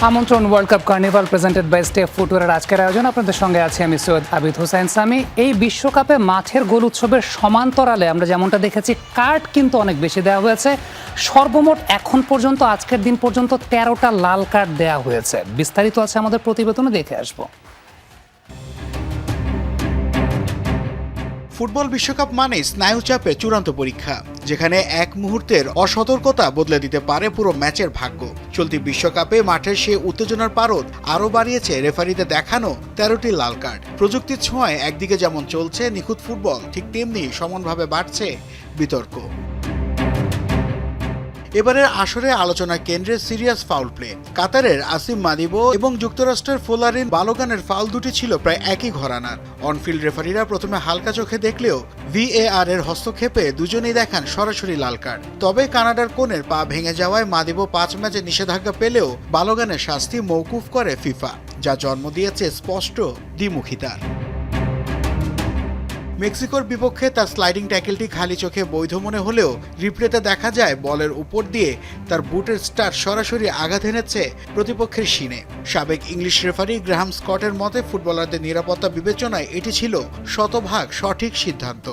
আমন্ত্রণ world cup carnival presented by step ফুটওয়্যারের আজকের আয়োজন আপনাদের সঙ্গে আছি আমি সৈয়দ আবিদ হোসেন সামি। এই বিশ্বকাপে মাঠের গোল উৎসবের সমান্তরালে আমরা যেমনটা দেখেছি কার্ড কিন্তু অনেক বেশি দেওয়া হয়েছে। সর্বমোট এখন পর্যন্ত আজকের দিন পর্যন্ত 13টা লাল কার্ড দেওয়া হয়েছে। বিস্তারিত আছে আমাদের প্রতিবেদনে, দেখে আসবো। ফুটবল বিশ্বকাপ মানে স্নায়ুচাপের চূড়ান্ত পরীক্ষা, যেখানে এক মুহূর্তের অসতর্কতা বদলে দিতে পারে পুরো ম্যাচের ভাগ্য। চলতি বিশ্বকাপে মাঠের সে উত্তেজনার পারদ আরও বাড়িয়েছে রেফারিতে দেখানো 13টি লাল কার্ড। প্রযুক্তির ছোঁয়ায় একদিকে যেমন চলছে নিখুঁত ফুটবল, ঠিক তেমনি সমানভাবে বাড়ছে বিতর্ক। এবারের আসরে আলোচনার কেন্দ্রে সিরিয়াস ফাউল প্লে। কাতারের আসিম মাদিবো এবং যুক্তরাষ্ট্রের ফোলারিন বালোগানের ফাউল দুটি ছিল প্রায় একই ঘরানার। অনফিল্ড রেফারিরা প্রথমে হালকা চোখে দেখলেও ভিএআর এর হস্তক্ষেপে দুজনেই দেখান সরাসরি লাল কার্ড। তবে কানাডার কোণের পা ভেঙে যাওয়ায় মাদিবো 5 ম্যাচে নিষেধাজ্ঞা পেলেও বালোগানের শাস্তি মওকুফ করে ফিফা, যা জন্ম দিয়েছে স্পষ্ট দ্বিমুখিতার। মেক্সিকোর বিপক্ষে তার স্লাইডিং ট্যাকেলটি খালি চোখে বৈধ মনে হলেও রিপ্লেতে দেখা যায় বলের উপর দিয়ে তার বুটের স্টার সরাসরি আঘাত এনেছে প্রতিপক্ষের শিনে। সাবেক ইংলিশ রেফারি গ্রাহাম স্কটের মতে ফুটবলারদের নিরাপত্তা বিবেচনায় এটি ছিল শতভাগ সঠিক সিদ্ধান্ত।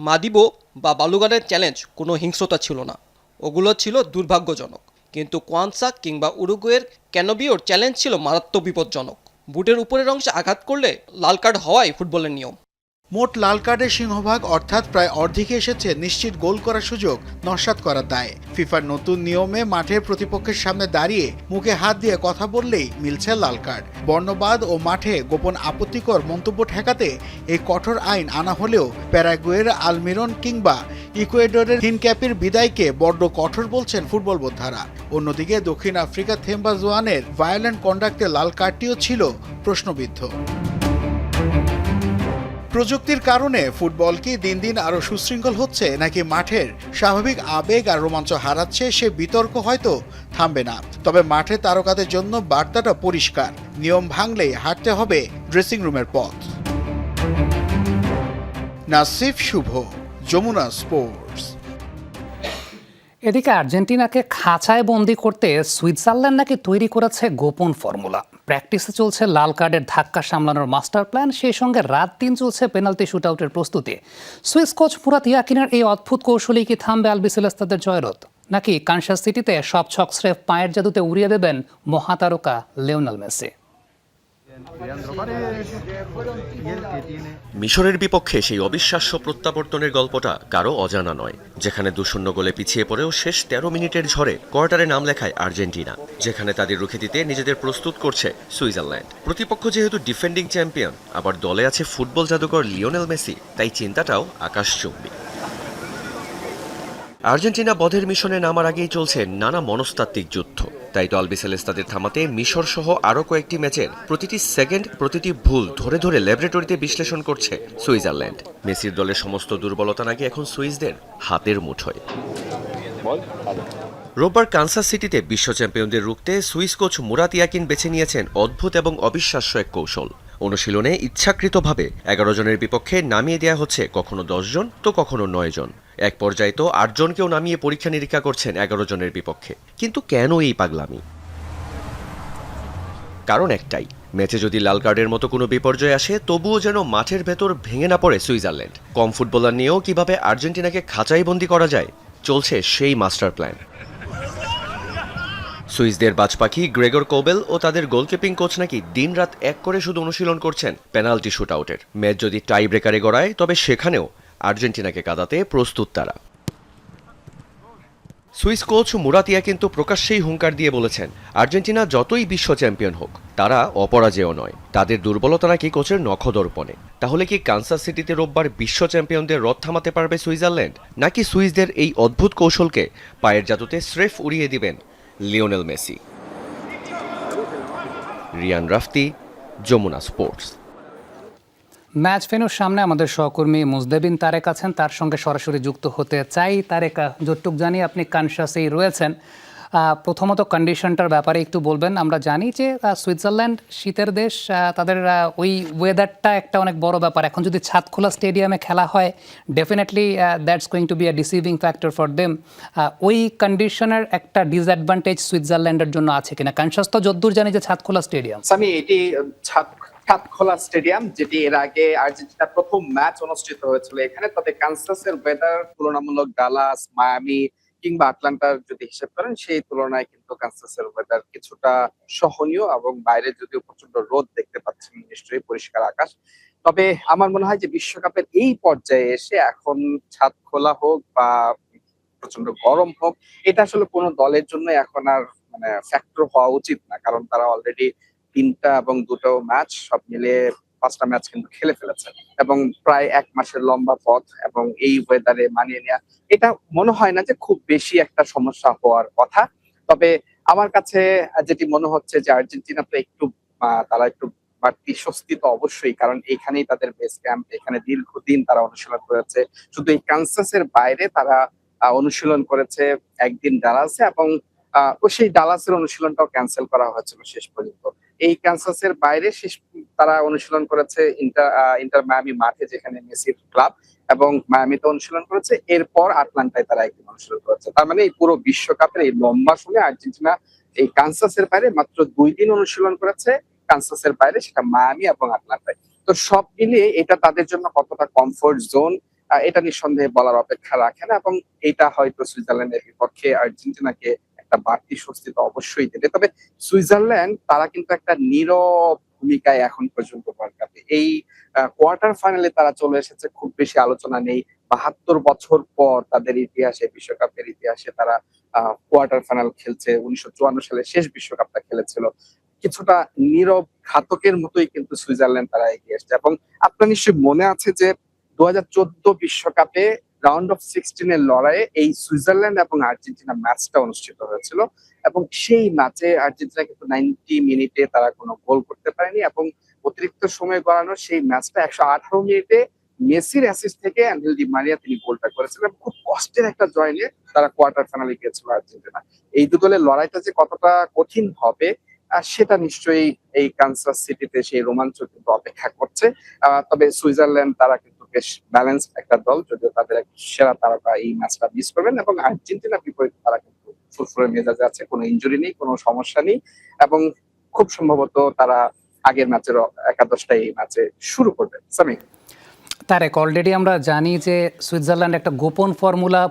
মাদিবো বা বালুগানের চ্যালেঞ্জ কোনো হিংস্রতা ছিল না, ওগুলো ছিল দুর্ভাগ্যজনক। কিন্তু কোয়ানসা কিংবা উরুগুয়ের ক্যানোবিওর চ্যালেঞ্জ ছিল মারাত্মক বিপজ্জনক। বুটের উপরের অংশে আঘাত করলে লাল কার্ড হওয়াই ফুটবলের নিয়ম। মোট লাল কার্ডের সিংহভাগ অর্থাৎ প্রায় অর্ধেকে এসেছে নিশ্চিত গোল করার সুযোগ নস্যাৎ করার দায়ে। ফিফার নতুন নিয়মে মাঠের প্রতিপক্ষের সামনে দাঁড়িয়ে মুখে হাত দিয়ে কথা বললেই মিলছে লাল কার্ড। বর্ণবাদ ও মাঠে গোপন আপত্তিকর মন্তব্য ঠেকাতে এই কঠোর আইন আনা হলেও প্যারাগুয়ের আলমিরন কিংবা ইকুয়েডরের হিনক্যাপির বিদায়কে বড্ড কঠোর বলছেন ফুটবল বোদ্ধারা। অন্যদিকে দক্ষিণ আফ্রিকা থেম্বা জোয়ানের ভায়োলেন্ট কন্ডাক্টে লাল কার্ডটিও ছিল প্রশ্নবিদ্ধ। প্রযুক্তির কারণে ফুটবল কি দিন দিন আরও সুশৃঙ্খল হচ্ছে, নাকি মাঠের স্বাভাবিক আবেগ আর রোমাঞ্চ হারাচ্ছে, সে বিতর্ক হয়তো থামবে না। তবে মাঠে তারকাদের জন্য বার্তাটা পরিষ্কার, নিয়ম ভাঙলেই হাঁটতে হবে ড্রেসিং রুমের পথ। নাসিফ শুভ, যমুনা স্পোর্টস। এদিকে আর্জেন্টিনাকে খাঁচায় বন্দি করতে সুইজারল্যান্ড নাকি তৈরি করেছে গোপন ফর্মুলা। প্র্যাকটিসে চলছে লাল কার্ডের ধাক্কা সামলানোর মাস্টার প্ল্যান, সেই সঙ্গে রাত দিন চলছে পেনাল্টি শুটআউটের প্রস্তুতি। সুইস কোচ মুরাত ইয়াকিনের এই অদ্ভুত কৌশলেই কি থামবে আলবিসেলেস্তাদের জয়রথ, নাকি কানসাস সিটিতে সব ছক স্রেফ পায়ের জাদুতে উড়িয়ে দেবেন মহাতারকা লিওনেল মেসি? মিশরের বিপক্ষে সেই অবিশ্বাস্য প্রত্যাবর্তনের গল্পটা কারো অজানা নয়, যেখানে 2-0 গোলে পিছিয়ে পড়েও শেষ 13 মিনিটের ঝড়ে কোয়ার্টারে নাম লেখায় আর্জেন্টিনা, যেখানে তাদের রুখে দিতে নিজেদের প্রস্তুত করছে সুইজারল্যান্ড। প্রতিপক্ষ যেহেতু ডিফেন্ডিং চ্যাম্পিয়ন, আবার দলে আছে ফুটবল জাদুকর লিওনেল মেসি, তাই চিন্তাটাও আকাশচুম্বী। আর্জেন্টিনা বধের মিশনে নামার আগেই চলছে নানা মনস্তাত্ত্বিক যুদ্ধ। তাই তো আলবিসেলেস্তাদের থামাতে মিশর সহ আরও কয়েকটি ম্যাচের প্রতিটি সেকেন্ড, প্রতিটি ভুল ধরে ধরে ল্যাবরেটরিতে বিশ্লেষণ করছে সুইজারল্যান্ড। মেসির দলের সমস্ত দুর্বলতা নাকি এখন সুইসদের হাতের মুঠোয়। রোববার কানসাস সিটিতে বিশ্ব চ্যাম্পিয়নদের রুখতে সুইস কোচ মুরাত ইয়াকিন বেছে নিয়েছেন অদ্ভুত এবং অবিশ্বাস্য এক কৌশল। অনুশীলনে ইচ্ছাকৃতভাবে 11 জনের বিপক্ষে নামিয়ে দেওয়া হচ্ছে কখনো 10 জন তো কখনো 9 জন। এক পর্যায়ে তো 8 জনকেও নামিয়ে পরীক্ষা নিরীক্ষা করছেন 11 জনের বিপক্ষে। কিন্তু কেন এই পাগলামি? কারণ একটাই, ম্যাচে যদি লাল কার্ডের মতো কোনো বিপর্যয় আসে, তবুও যেন মাঠের ভেতর ভেঙে না পড়ে সুইজারল্যান্ড। কম ফুটবলার নিয়েও কিভাবে আর্জেন্টিনাকে খাঁচাই বন্দি করা যায়, চলছে সেই মাস্টার প্ল্যান। সুইসদের বাজপাখি গ্রেগর কোবেল ও তাদের গোলকিপিং কোচ নাকি দিনরাত এক করে শুধু অনুশীলন করছেন পেনাল্টি শুটআউটের। ম্যাচ যদি টাই ব্রেকারে গড়ায়, তবে সেখানেও আর্জেন্টিনাকে কাঁদাতে প্রস্তুত তারা। সুইস কোচ মুরাত ইয়াকিন কিন্তু প্রকাশ্যেই হুঙ্কার দিয়ে বলেছেন, আর্জেন্টিনা যতই বিশ্ব চ্যাম্পিয়ন হোক, তারা অপরাজেয় নয়। তাদের দুর্বলতা নাকি কোচের নখদর্পণে। তাহলে কি কানসাস সিটিতে রোববার বিশ্ব চ্যাম্পিয়নদের রথ থামাতে পারবে সুইজারল্যান্ড, নাকি সুইসদের এই অদ্ভুত কৌশলকে পায়ের জাদুতে স্রেফ উড়িয়ে দিবেন Lionel Messi? Riyan রাফতি, Jamuna sports. Match ভেন্যুর সামনে আমাদের সহকর্মী মুজদেবিন তারেক আছেন, তার সঙ্গে সরাসরি যুক্ত হতে চাই। তারেক, যতটুক জানি আপনি কানসাসেই রয়েছেন। প্রথমত কন্ডিশনটার ব্যাপারে একটু বলবেন। আমরা জানি যে সুইজারল্যান্ড শীতের দেশ, তাদের ওই ওয়েদারটা একটা অনেক বড় ব্যাপার। এখন যদি ছাদখোলা স্টেডিয়ামে খেলা হয়, definitely that's going to be a deceiving factor for them. ওই কন্ডিশনের একটা ডিসঅ্যাডভান্টেজ সুইজারল্যান্ডের জন্য আছে কিনা? কানসাস তো যদ্দূর জানি যে ছাদখোলা স্টেডিয়াম। সামি, এটি ছাদখোলা স্টেডিয়াম, যেটি এর আগে আর্জেন্টিনার প্রথম ম্যাচ অনুষ্ঠিত হয়েছিল এখানে। তবে কানসাসের ওয়েদার তুলনামূলক ডালাস, মায়ামি কিংবা আটলান্টার যদি হিসেব করেন, সেই তুলনায় কিন্তু কানসাসের ওয়েদার কিছুটা সহনীয়, এবং বাইরে যদিও প্রচন্ড রোদ দেখতে পাচ্ছেন নিশ্চয়ই, পরিষ্কার আকাশ। তবে আমার মনে হয় যে বিশ্বকাপের এই পর্যায়ে এসে এখন ছাদ খোলা হোক বা প্রচন্ড গরম হোক, এটা আসলে কোনো দলের জন্য এখন আর মানে ফ্যাক্টর হওয়া উচিত না, কারণ তারা অলরেডি 3টা এবং 2টো ম্যাচ সব মিলিয়ে 5টা ম্যাচ কিন্তু খেলে ফেলেছে, এবং প্রায় 1 মাসের লম্বা পথ, এবং এই ওয়েদারে মানিয়ে নেওয়া এটা মনে হয় না যে খুব বেশি একটা সমস্যা হওয়ার কথা। তবে আমার কাছে যেটি মনে হচ্ছে যে আর্জেন্টিনা তো একটু তারা একটু বাড়তি স্বস্তি তো অবশ্যই, কারণ এখানেই তাদের বেস ক্যাম্প, এখানে দীর্ঘদিন তারা অনুশীলন করেছে। শুধু এই কানসাসের বাইরে তারা অনুশীলন করেছে একদিন ডালাসে, এবং সেই ডালাসের অনুশীলনটাও ক্যান্সেল করা হয়েছিল শেষ পর্যন্ত। এই কানসাসের বাইরে তারা অনুশীলন করেছে ইন্টার মায়ামি মাঠে, যেখানে মেসির ক্লাব, এবং মায়ামিতে অনুশীলন করেছে। এরপর আটলান্টায় তারা একদিন অনুশীলন করেছে। তার মানে এই পুরো বিশ্বকাপের এই লম্বা সময়ে আর্জেন্টিনা এই কানসাসের বাইরে মাত্র 2 দিন অনুশীলন করেছে, কানসাসের বাইরে, সেটা মায়ামি এবং আটলান্টায়। তো সব মিলিয়ে এটা তাদের জন্য কতটা কমফোর্ট জোন, এটা নিঃসন্দেহে বলার অপেক্ষা রাখে না, এবং এটা হয়তো সুইজারল্যান্ডের বিপক্ষে আর্জেন্টিনাকে একটা বাড়তি স্বস্তি তো অবশ্যই দেবে। তবে সুইজারল্যান্ড তারা কিন্তু একটা নীরব ভূমিকায় এখন পর্যন্ত ওয়ার্ল্ড কাপে। এই কোয়ার্টার ফাইনালে তারা চলে এসেছে, খুব বেশি আলোচনা নেই। 72 বছর পর তাদের ইতিহাসে, বিশ্বকাপের ইতিহাসে তারা কোয়ার্টার ফাইনাল খেলছে। 1954 সালে শেষ বিশ্বকাপটা খেলেছিল। কিছুটা নীরব ঘাতকের মতোই কিন্তু সুইজারল্যান্ড তারা এগিয়ে এসছে। এবং আপনার নিশ্চয়ই মনে আছে যে 2014 বিশ্বকাপে রাউন্ড অফ 16 এর লড়াইয়ে এই সুইজারল্যান্ড এবং আর্জেন্টিনা ম্যাচটা অনুষ্ঠিত হয়েছিল, এবং সেই ম্যাচে আর্জেন্টিনা কিন্তু 90 মিনিটে তারা কোনো গোল করতে পারেনি, এবং অতিরিক্ত সময় গড়ানো সেই ম্যাচটা 118 মিনিটে মেসির অ্যাসিস্ট থেকে অ্যাঞ্জেল ডি মারিয়া তিনি গোলটা করেছিলেন। খুব কষ্টের একটা জয় নিয়ে তারা কোয়ার্টার ফাইনালে গিয়েছিল আর্জেন্টিনা। এই দু দলের লড়াইটা যে কতটা কঠিন হবে সেটা নিশ্চয়ই এই কানসাস সিটিতে সেই রোমাঞ্চ কিন্তু অপেক্ষা করছে। তবে সুইজারল্যান্ড তারা কিন্তু বেশ ব্যালেন্স একটা দল, যদিও তাদের এক সেরা তারকা এই ম্যাচটা মিস করবেন, এবং আর্জেন্টিনার বিপরীতে তারা কিন্তু ফুরফুরে মেজাজে আছে, কোনো ইনজুরি নেই, কোনো সমস্যা নেই, এবং খুব সম্ভবত তারা আগের ম্যাচের একাদশটা এই ম্যাচে শুরু করবে। সামি, তারেক, অলরেডি আমরা জানি যে সুইজারল্যান্ড একটা গোপন ফর্মুলা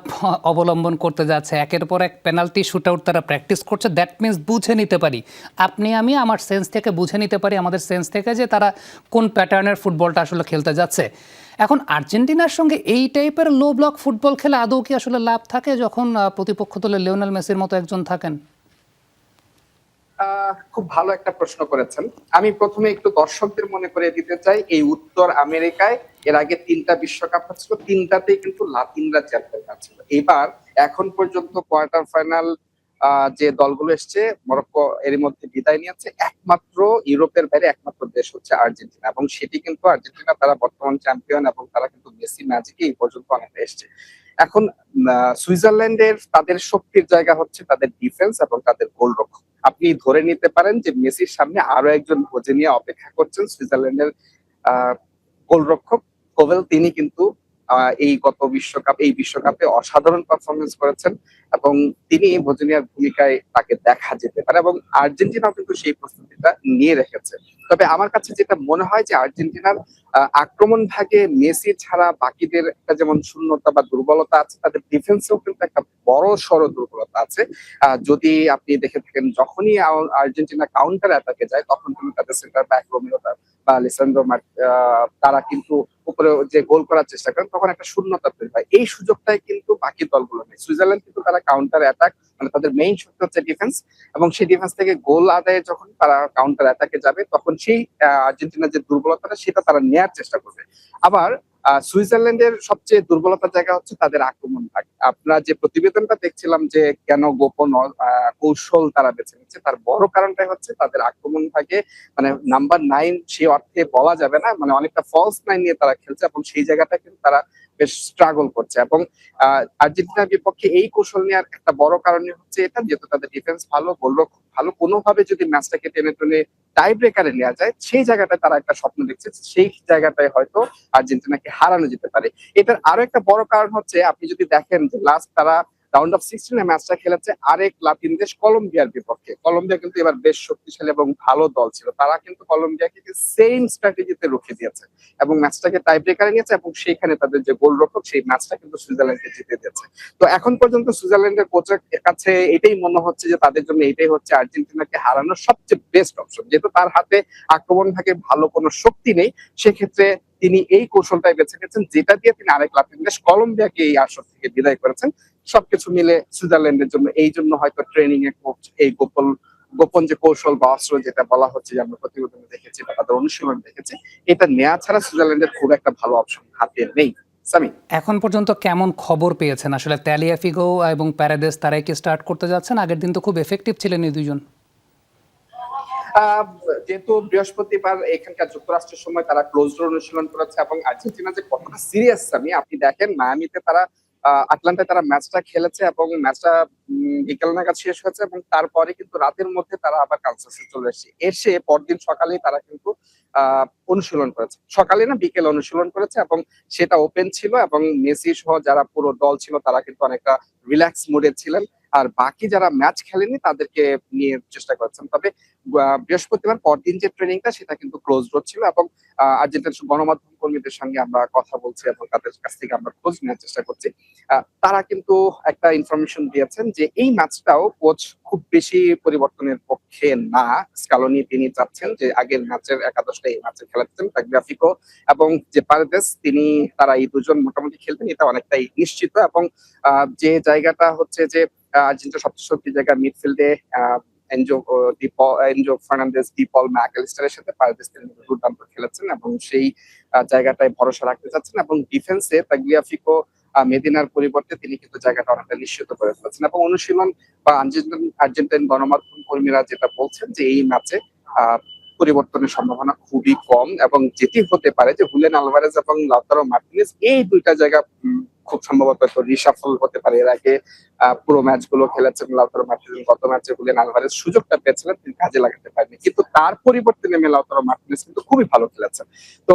অবলম্বন করতে যাচ্ছে। একের পর এক পেনাল্টি শুট আউট তারা প্র্যাকটিস করছে। দ্যাট মিনস বুঝে নিতে পারি, আপনি আমি আমার সেন্স থেকে বুঝে নিতে পারি, আমাদের সেন্স থেকে, যে তারা কোন প্যাটার্নের ফুটবলটা আসলে খেলতে যাচ্ছে। এখন আর্জেন্টিনার সঙ্গে এই টাইপের লো ব্লক ফুটবল খেলে আদৌ কি আসলে লাভ থাকে, যখন প্রতিপক্ষ দলে লিওনেল মেসির মতো একজন থাকেন? খুব ভালো একটা প্রশ্ন করেছেন। আমি প্রথমে একটু দর্শকদের মনে করে দিতে চাই, এই উত্তর আমেরিকায় এর আগে 3টা বিশ্বকাপ হচ্ছিল, 3টাতেই কিন্তু লাতিনরা চ্যাম্পিয়ন হয়েছিল। এবার এখন পর্যন্ত কোয়ার্টার ফাইনাল যে দলগুলো এসছে, মরক্কো এর মধ্যে বিদায় নিয়েছে, একমাত্র ইউরোপের বাইরে একমাত্র দেশ হচ্ছে আর্জেন্টিনা, এবং সেটি কিন্তু আর্জেন্টিনা তারা বর্তমান চ্যাম্পিয়ন, এবং তারা কিন্তু মেসি ম্যাজিকে এই পর্যন্ত অনেকটা এসছে। এখন সুইজারল্যান্ডের তাদের শক্তির জায়গা হচ্ছে তাদের ডিফেন্স এবং তাদের গোলরক্ষক। আপনি ধরে নিতে পারেন যে মেসির সামনে আরো একজন ভোজে নিয়ে অপেক্ষা করছেন সুইজারল্যান্ডের গোলরক্ষক কোভেল। তিনি কিন্তু এই বিশ্বকাপে অসাধারণ পারফরমেন্স করেছেন, এবং তিনি ভোজনিয়ার ভূমিকায় তাকে দেখা যেতে পারে, এবং আর্জেন্টিনাও কিন্তু সেই প্রস্তুতিটা নিয়ে রেখেছে। তবে আমার কাছে যেটা মনে হয় যে আর্জেন্টিনার আক্রমণ ভাগে মেসি ছাড়া বাকিদের একটা যেমন শূন্যতা বা দুর্বলতা আছে, তাদের ডিফেন্সেও কিন্তু একটা বড় সড় দুর্বলতা আছে। যদি আপনি দেখে থাকেন, যখনই আর্জেন্টিনা কাউন্টার অ্যাটাকে যায়, তখন কিন্তু তাদের সেন্টার ব্যাক রোমেরো বা লিসান্দ্রো তারা কিন্তু উপরে যে গোল করার চেষ্টা করেন, তখন একটা শূন্যতা তৈরি হয়। এই সুযোগটাই কিন্তু বাকি দলগুলো নেই। সুইজারল্যান্ড কিন্তু তারা কাউন্টার অ্যাটাক, মানে তাদের মেইন শক্তি হচ্ছে ডিফেন্স, এবং সেই ডিফেন্স থেকে গোল আদায়ে যখন তারা কাউন্টার অ্যাটাকে যাবে, তখন সেই আর্জেন্টিনার যে দুর্বলতাটা সেটা তারা নেয়ার চেষ্টা করবে। আবার সুইজারল্যান্ডের সবচেয়ে দুর্বলতার জায়গা হচ্ছে তাদের আক্রমণ ভাগ। আপনারা যে প্রতিবেদনটা দেখছিলাম যে কেন গোপন কৌশল তারা বেছে নিচ্ছে, তার বড় কারণটাই হচ্ছে তাদের আক্রমণ ভাগে, মানে নাম্বার 9 সেই অর্থে বলা যাবে না, মানে অনেকটা ফলস 9 নিয়ে তারা খেলছে, এবং সেই জায়গাটা কিন্তু তারা বেশ স্ট্রাগল করছে। এবং আর্জেন্টিনার বিপক্ষে এই কৌশল নেওয়ার একটা বড় কারণই হচ্ছে এটা, যেহেতু তাদের ডিফেন্স ভালো, গোলরক্ষক ভালো, কোনোভাবে যদি ম্যাচটাকে টেনে টুনে টাই ব্রেকারে নেওয়া যায়, সেই জায়গাটায় তারা একটা স্বপ্ন দেখছে, সেই জায়গাটায় হয়তো আর্জেন্টিনাকে হারানো যেতে পারে। এটার আরো একটা বড় কারণ হচ্ছে, আপনি যদি দেখেন যে লাস্ট তারা রাউন্ড অফ 16 এ ম্যাচটা খেলেছে আরেক লাতিন দেশ কলম্বিয়ার বিপক্ষে। কলম্বিয়া কিন্তু এবার বেশ শক্তিশালী এবং ভালো দল ছিল, তারা কিন্তু কলম্বিয়াকে সেম স্ট্র্যাটেজিতে রুখে দিয়েছে এবং ম্যাচটাকে টাই ব্রেকারে নিয়েছে, এবং সেইখানে তাদের যে গোলরক্ষক সেই ম্যাচটা কিন্তু সুইজারল্যান্ডকে জিতে দিয়েছে। তো এখন পর্যন্ত সুইজারল্যান্ডের কোচের কাছে এটাই মনে হচ্ছে যে তাদের জন্য এটাই হচ্ছে আর্জেন্টিনাকে হারানোর সবচেয়ে বেস্ট অপশন, যেহেতু তার হাতে আক্রমণ ভাগে ভালো কোনো শক্তি নেই। সেক্ষেত্রে তিনি এই কৌশলটাই বেছে গেছেন, যেটা দিয়ে তিনি আরেক লাতিন দেশ কলম্বিয়াকে এই আসর থেকে বিদায় করেছেন। সবকিছু মিলে সুইজারল্যান্ডের জন্য এই জন্য হয়তো ট্রেনিং এ কোচ এই গোপন যে কৌশল বা অস্ত্র যেটা বলা হচ্ছে, যে আমরা প্রতিবেদনে দেখেছি বা তাদের অনুশীলন দেখেছি, এটা নেওয়া ছাড়া সুইজারল্যান্ডের খুব একটা ভালো অপশন হাতে নেই। সামি, এখন পর্যন্ত কেমন খবর পেয়েছেন আসলে? তালিয়াফিগো এবং প্যারাদেস তারাই কি স্টার্ট করতে যাচ্ছেন? আগের দিন তো খুব এফেক্টিভ ছিলেন এই দুইজন। যেহেতু বৃহস্পতিবার এখানকার যুক্তরাষ্ট্রের সময় তারা ক্লোজ ডোর অনুশীলন করেছে, এবং আর্জেন্টিনা যে কতটা সিরিয়াস আমি, আপনি দেখেন মায়ামিতে তারা আটলান্টায় তারা ম্যাচটা খেলেছে এবং ম্যাচটা বিকেল নাগাদ শেষ হয়েছে, এবং তারপরে কিন্তু রাতের মধ্যে তারা আবার কানসাসে চলে এসে পরদিন সকালেই তারা কিন্তু অনুশীলন করেছে, সকালে না বিকেলে অনুশীলন করেছে, এবং সেটা ওপেন ছিল, এবং মেসি সহ যারা পুরো দল ছিল তারা কিন্তু অনেকটা রিল্যাক্স মুডে ছিলেন। আর বাকি যারা ম্যাচ খেলেনি তাদেরকে নিয়ে চেষ্টা করেছেন। তবে বৃহস্পতিবার পরদিন যে ট্রেনিংটা সেটা কিন্তু ক্লোজ ডোর ছিল, এবং আর্জেন্টিনার গণমাধ্যম কর্মীদের সঙ্গে আমরা কথা বলছি এবং তাদের কাছ থেকে আমরা খোঁজ নেওয়ার চেষ্টা করছি। তারা কিন্তু একটা ইনফরমেশন দিয়েছেন যে এই ম্যাচটাও কোচ খুব বেশি পরিবর্তনের পক্ষে না। স্কালোনি তিনি চাচ্ছেন যে আগের ম্যাচের একাদশটা এই ম্যাচে খেলাচ্ছেন, তাগলিয়াফিকো এবং যে পারেদেস তারা এই দুজন মোটামুটি খেলবেন, এটা অনেকটাই নিশ্চিত। এবং যে জায়গাটা হচ্ছে যে আর্জেন্টিনার সবচেয়ে শক্তি জায়গা মিডফিল্ডে এনজো ফার্নান্দেজ, ডিপল, ম্যাকঅ্যালিস্টারের সাথে পারেদেস তিনি দুর্দান্ত খেলেছেন, এবং সেই জায়গাটায় ভরসা রাখতে চাচ্ছেন। এবং ডিফেন্সে তাগলিয়াফিকো মেদিনার পরিবর্তে তিনি কিন্তু জায়গাটা অনেকটা নিশ্চিত করে ফেলেছেন। এবং অনুশীলন বা আর্জেন্টাইন গণমাধ্যম কর্মীরা যেটা বলছেন যে এই ম্যাচে পরিবর্তনের সম্ভাবনা খুবই কম, এবং যেটি হতে পারে যে হুলিয়ান আলভারেজ এবং লাউতারো মার্টিনেজ এই দুইটা জায়গা খুব সম্ভবত রিশাফল হতে পারে। এর আগে পুরো ম্যাচ গুলো খেলেছেন লাউতারো মার্টিনেজ, গত ম্যাচে হুলিয়ান আলভারেজ সুযোগটা পেয়েছিলেন, তিনি কাজে লাগাতে পারেননি, কিন্তু তার পরিবর্তে নেমে লাউতারো মার্টিনেজ কিন্তু খুবই ভালো খেলেছেন। তো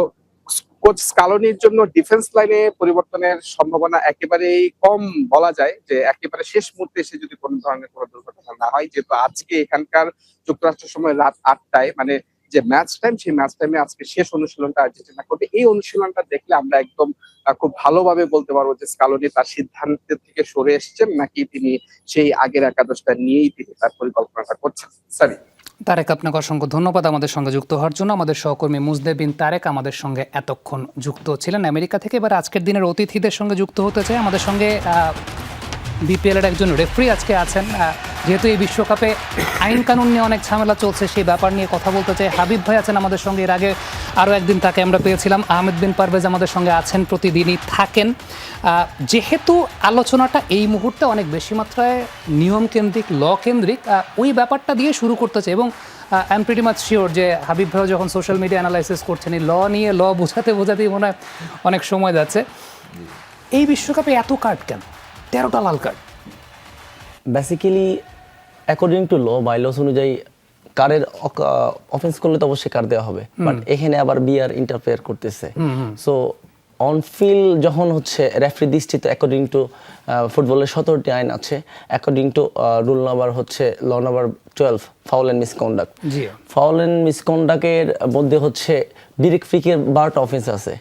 কোচ স্কালোনির জন্য ডিফেন্স লাইনে পরিবর্তনের সম্ভাবনা একেবারেই কম বলা যায়, যে একেবারে শেষ মুহূর্তে এসে যদি কোনো ধরনের কোনো দুর্ঘটনা না হয়, যেহেতু আজকে এখানকার যুক্তরাষ্ট্রের সময় রাত 8টায় মানে যে ম্যাচ টাইম, সেই ম্যাচ টাইমে আজকে শেষ অনুশীলনটা আর্জেন্টিনা করবে। এই অনুশীলনটা দেখলে আমরা একদম খুব ভালোভাবে বলতে পারবো যে স্কালোনি তার সিদ্ধান্ত থেকে সরে এসেছেন, নাকি তিনি সেই আগের একাদশটা নিয়েই তিনি তার পরিকল্পনাটা করছেন। সরি তারেক, আপনাকে অসংখ্য ধন্যবাদ আমাদের সঙ্গে যুক্ত হওয়ার জন্য। আমাদের সহকর্মী মুজদে বিন তারেক আমাদের সঙ্গে এতক্ষণ যুক্ত ছিলেন আমেরিকা থেকে। এবার আজকের দিনের অতিথিদের সঙ্গে যুক্ত হতে চাই। আমাদের সঙ্গে বিপিএল এর একজন রেফারি আজকে আছেন। যেহেতু এই বিশ্বকাপে আইন কানুন নিয়ে অনেক ঝামেলা চলছে, সেই ব্যাপার নিয়ে কথা বলতে চাই। হাবিব ভাই আছেন আমাদের সঙ্গে, এর আগে আরও একদিন তাকে আমরা পেয়েছিলাম। আহমেদ বিন পারভেজ আমাদের সঙ্গে আছেন, প্রতিদিনই থাকেন। যেহেতু আলোচনাটা এই মুহূর্তে অনেক বেশি মাত্রায় নিয়মকেন্দ্রিক, ল কেন্দ্রিক, ওই ব্যাপারটা দিয়ে শুরু করতে চাই। এবং I am pretty much sure যে হাবিব ভাইও যখন সোশ্যাল মিডিয়া অ্যানালাইসিস করছেন, এই ল নিয়ে বোঝাতেই মনে হয় অনেক সময় যাচ্ছে। এই বিশ্বকাপে এত কার্ড কেন? 13টা লাল card. Basically according to law, bylaws অনুযায়ী কারের অফেন্স করলে তো অবশ্যই কার্ড দেওয়া হবে, বাট এখানে আবার বিআর ইন্টারফেয়ার করতেছে। সো অন ফিল্ড যখন হচ্ছে রেফারি দৃষ্টিতে অ্যাকর্ডিং টু ফুটবলের 17টি আইন আছে, অ্যাকর্ডিং টু রুল নাম্বার হচ্ছে law number 12 foul and misconduct. Foul and মিসকন্ডাক্টের মধ্যে হচ্ছে ডিরেক্ট ফ্রিকের 12টা অফেন্স আছে।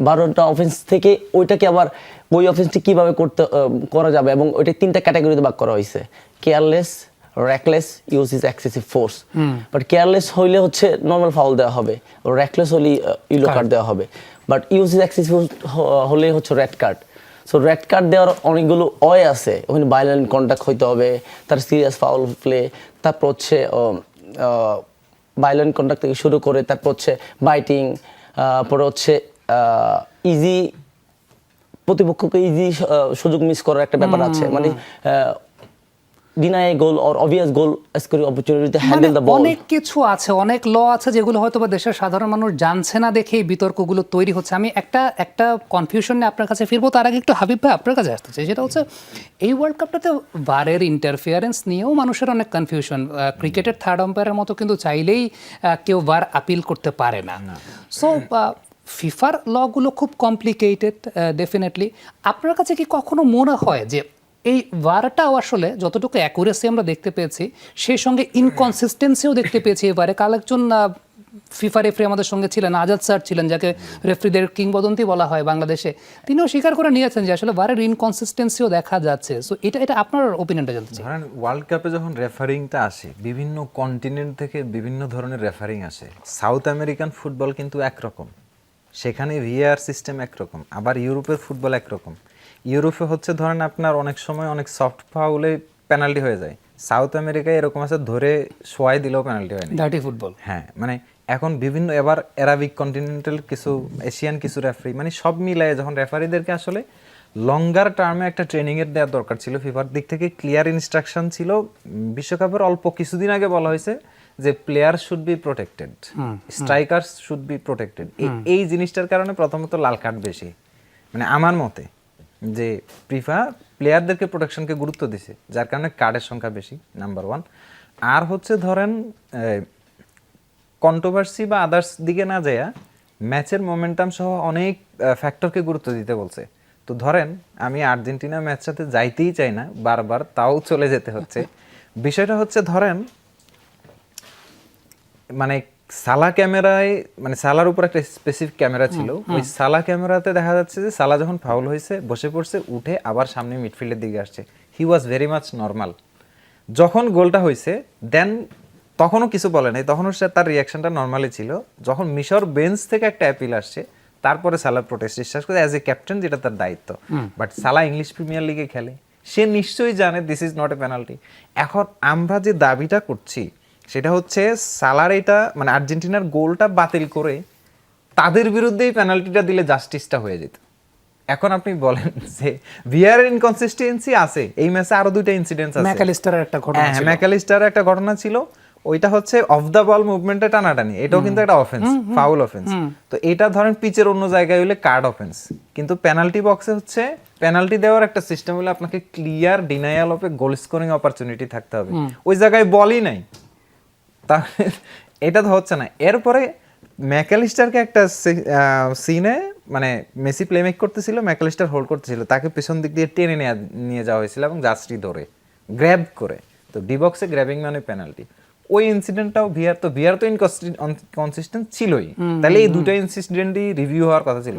12টা অফেন্স থেকে ওইটাকে আবার ওই অফেন্সটি কিভাবে করা যাবে, এবং ওইটা 3টা ক্যাটাগরিতে ভাগ করা হয়েছে: careless, র্যাকলেস, use is excessive force. But careless হইলে হচ্ছে নর্মাল ফাউল দেওয়া হবে, র্যাকলেস হলে ইয়েলো কার্ড দেওয়া হবে, বাট ইউজ ইজ এক্সেসিভ হলে হচ্ছে red card. So red card দেওয়ার অনেকগুলো ওয়ে আছে, ওখানে ভায়োলেন্ট কন্ট্যাক্ট হইতে হবে, তার সিরিয়াস ফাউল প্লে, তারপর হচ্ছে ভায়োলেন্ট কন্ট্যাক্ট থেকে শুরু করে তারপর হচ্ছে বাইটিং, পরে হচ্ছে ইজি প্রতিপক্ষকে ইজি সুযোগ মিস করার একটা ব্যাপার আছে। মানে deny a goal or obvious goal scoring opportunity to মানে handle the ball. অনেক কিছু আছে, অনেক ল আছে যেগুলো হয়তো বা দেশের সাধারণ মানুষ জানছে না দেখেই বিতর্কগুলো তৈরি হচ্ছে। আমি একটা কনফিউশন নিয়ে আপনার কাছে ফিরবো, তার আগে একটু হাবিব ভাই আপনার কাছে আসতে চাই। সেটা হচ্ছে এই ওয়ার্ল্ড কাপটাতে ভারের ইন্টারফিয়ারেন্স নিয়েও মানুষের অনেক কনফিউশন। ক্রিকেটের থার্ড আম্পায়ারের মতো কিন্তু চাইলেই কেউ ভার আপিল করতে পারে না। সো ফিফার লগুলো খুব কমপ্লিকেটেড ডেফিনেটলি। আপনার কাছে কি কখনো মনে হয় যে এই ভারটাও আসলে যতটুকু অ্যাকুরেসি আমরা দেখতে পেয়েছি, সেই সঙ্গে ইনকনসিস্টেন্সিও দেখতে পেয়েছি এবারে? কাল একজন ফিফা রেফারি আমাদের সঙ্গে ছিলেন, আজাদ স্যার ছিলেন, যাকে রেফারিদের কিংবদন্তি বলা হয় বাংলাদেশে, তিনিও স্বীকার করে নিয়েছেন যে আসলে ভারের ইনকনসিস্টেন্সিও দেখা যাচ্ছে। সো এটা আপনার ওপিনিয়নটা জানতে চাই। ধরেন ওয়ার্ল্ড কাপে যখন রেফারিংটা আসে, বিভিন্ন কন্টিনেন্ট থেকে বিভিন্ন ধরনের রেফারিং আসে। সাউথ আমেরিকান ফুটবল কিন্তু একরকম, সেখানে ভিএআর সিস্টেম একরকম, আবার ইউরোপের ফুটবল একরকম। ইউরোপে হচ্ছে ধরেন আপনার অনেক সময় অনেক সফট ফাউলে পেনাল্টি হয়ে যায়, সাউথ আমেরিকায় এরকম আছে ধরে শোয়াই দিলেও পেনাল্টি হয় না। Dirty football. হ্যাঁ, মানে এখন বিভিন্ন এবার অ্যারাবিক কন্টিনেন্টাল কিছু, এশিয়ান কিছু রেফারি, মানে সব মিলায়ে যখন রেফারিদেরকে আসলে লঙ্গার টার্মে একটা ট্রেনিংয়ের দেওয়ার দরকার ছিল, ফিফার দিক থেকে ক্লিয়ার ইনস্ট্রাকশন ছিল। বিশ্বকাপের অল্প কিছুদিন আগে বলা হয়েছে যে player should be protected, strikers should be protected. এই জিনিসটার কারণে প্রথমত লাল কার্ড বেশি, মানে আমার মতে যে ফিফা প্লেয়ারদেরকে প্রোটেকশনকে গুরুত্ব দিছে, যার কারণে কার্ডের সংখ্যা বেশি, নাম্বার ওয়ান। আর হচ্ছে ধরেন কন্ট্রোভার্সি বা আদার্স দিকে না যায়, ম্যাচের মোমেন্টাম সহ অনেক ফ্যাক্টরকে গুরুত্ব দিতে বলছে। তো ধরেন আমি আর্জেন্টিনা ম্যাচ সাথে যাইতেই চাই না, বারবার তাও চলে যেতে হচ্ছে। বিষয়টা হচ্ছে ধরেন মানে সালা ক্যামেরায়, মানে সালার উপর একটা স্পেসিফিক ক্যামেরা ছিল, ওই সালা ক্যামেরাতে দেখা যাচ্ছে যে সালা যখন ফাউল হয়েছে বসে পড়ছে, উঠে আবার সামনে মিডফিল্ডের দিকে আসছে, হি ওয়াজ ভেরি মাচ নর্মাল। যখন গোলটা হয়েছে দেন তখনও কিছু বলে নাই, তখনও সে তার রিয়াকশনটা নর্মালি ছিল। যখন মিশর বেঞ্চ থেকে একটা অ্যাপিল আসছে, তারপরে সালা প্রোটেস্ট বিশ্বাস করে অ্যাজ এ ক্যাপ্টেন, যেটা তার দায়িত্ব। বাট সালা ইংলিশ প্রিমিয়ার লিগে খেলে, সে নিশ্চয়ই জানে this is not a penalty. এখন আমরা যে দাবিটা করছি সেটা হচ্ছে সালার এটা মানে আর্জেন্টিনার গোলটা বাতিল করে তাদের বিরুদ্ধেই পেনাল্টিটা দিলে জাস্টিসটা হয়ে যেত। এখন আপনি বলেন যে ভিআর ইনকনসিস্টেন্সি আছে, এই ম্যাচে আরো দুইটা ইনসিডেন্ট আছে। ম্যাকালিস্টারের একটা ঘটনা হ্যাঁ, ছিল। ম্যাকালিস্টারের একটা ঘটনা ছিল, ওইটা হচ্ছে অফ দ্য বল মুভমেন্টে টানাটানি, এটাও কিন্তু একটা অফেন্স, ফাউল অফেন্স। তো এটা ধরেন পিচের অন্য জায়গায় হলে কার্ড অফেন্স, কিন্তু পেনাল্টি বক্সে হচ্ছে পেনাল্টি দেওয়ার একটা সিস্টেম হলে আপনাকে clear denial of A goal scoring opportunity থাকতে হবে, ওই জায়গায় বলই নাই, তাহলে এটা তো হচ্ছে না। এরপরে ম্যাকালিস্টারকে একটা সিনে মানে মেসি প্লেমেক করতেছিল, ম্যাকালিস্টার হোল্ড করতেছিল, তাকে পিছন দিক দিয়ে টেনে নিয়ে যাওয়া হয়েছিল এবং জাস্টই ধরে গ্র্যাব করে, তো ডি বক্সে গ্র্যাবিং মানে পেনাল্টি। ওই ইনসিডেন্টটাও ভিআর তো ইনকনসিস্টেন্ট ছিলই, তাহলে এই দুটো ইনসিডেন্টই রিভিউ হওয়ার কথা ছিল।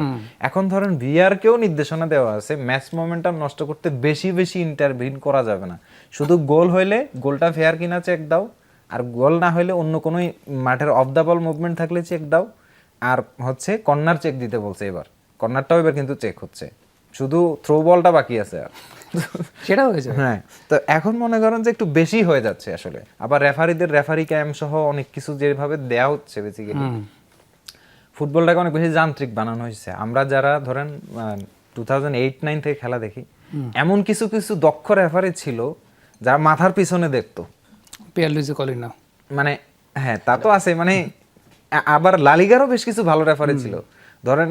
এখন ধরেন ভিআর কেও নির্দেশনা দেওয়া আছে ম্যাচ মোমেন্টাম নষ্ট করতে বেশি বেশি ইন্টারভিন করা যাবে না, শুধু গোল হইলে গোলটা ফেয়ার কিনা চেক দাও, আর গোল না হলে অন্য কোনো মাঠের অফ দ্য বল মুভমেন্ট থাকলে চেক দাও, আর হচ্ছে কর্নার চেক দিতে বলছে। এবার কর্নারটাও এবার কিন্তু চেক হচ্ছে, শুধু থ্রো বলটা বাকি আছে আর সেটা হয়েছে। হ্যাঁ, তো এখন মনে করেন যে একটু বেশি হয়ে যাচ্ছে আসলে। আবার রেফারিদের রেফারি ক্যাম্প সহ অনেক কিছু যেভাবে দেয়া হচ্ছে, বেসিক্যালি ফুটবলটাকে অনেক বেশি যান্ত্রিক বানানো হয়েছে। আমরা যারা ধরেন 2008-9 থেকে খেলা দেখি, এমন কিছু কিছু দক্ষ রেফারি ছিল যারা মাথার পিছনে দেখতো, পিয়ারলুইজি কলিনা, মানে হ্যাঁ তা তো আছে, মানে আবার লালিগারও বেশ কিছু ভালো রেফারি ছিল। ধরেন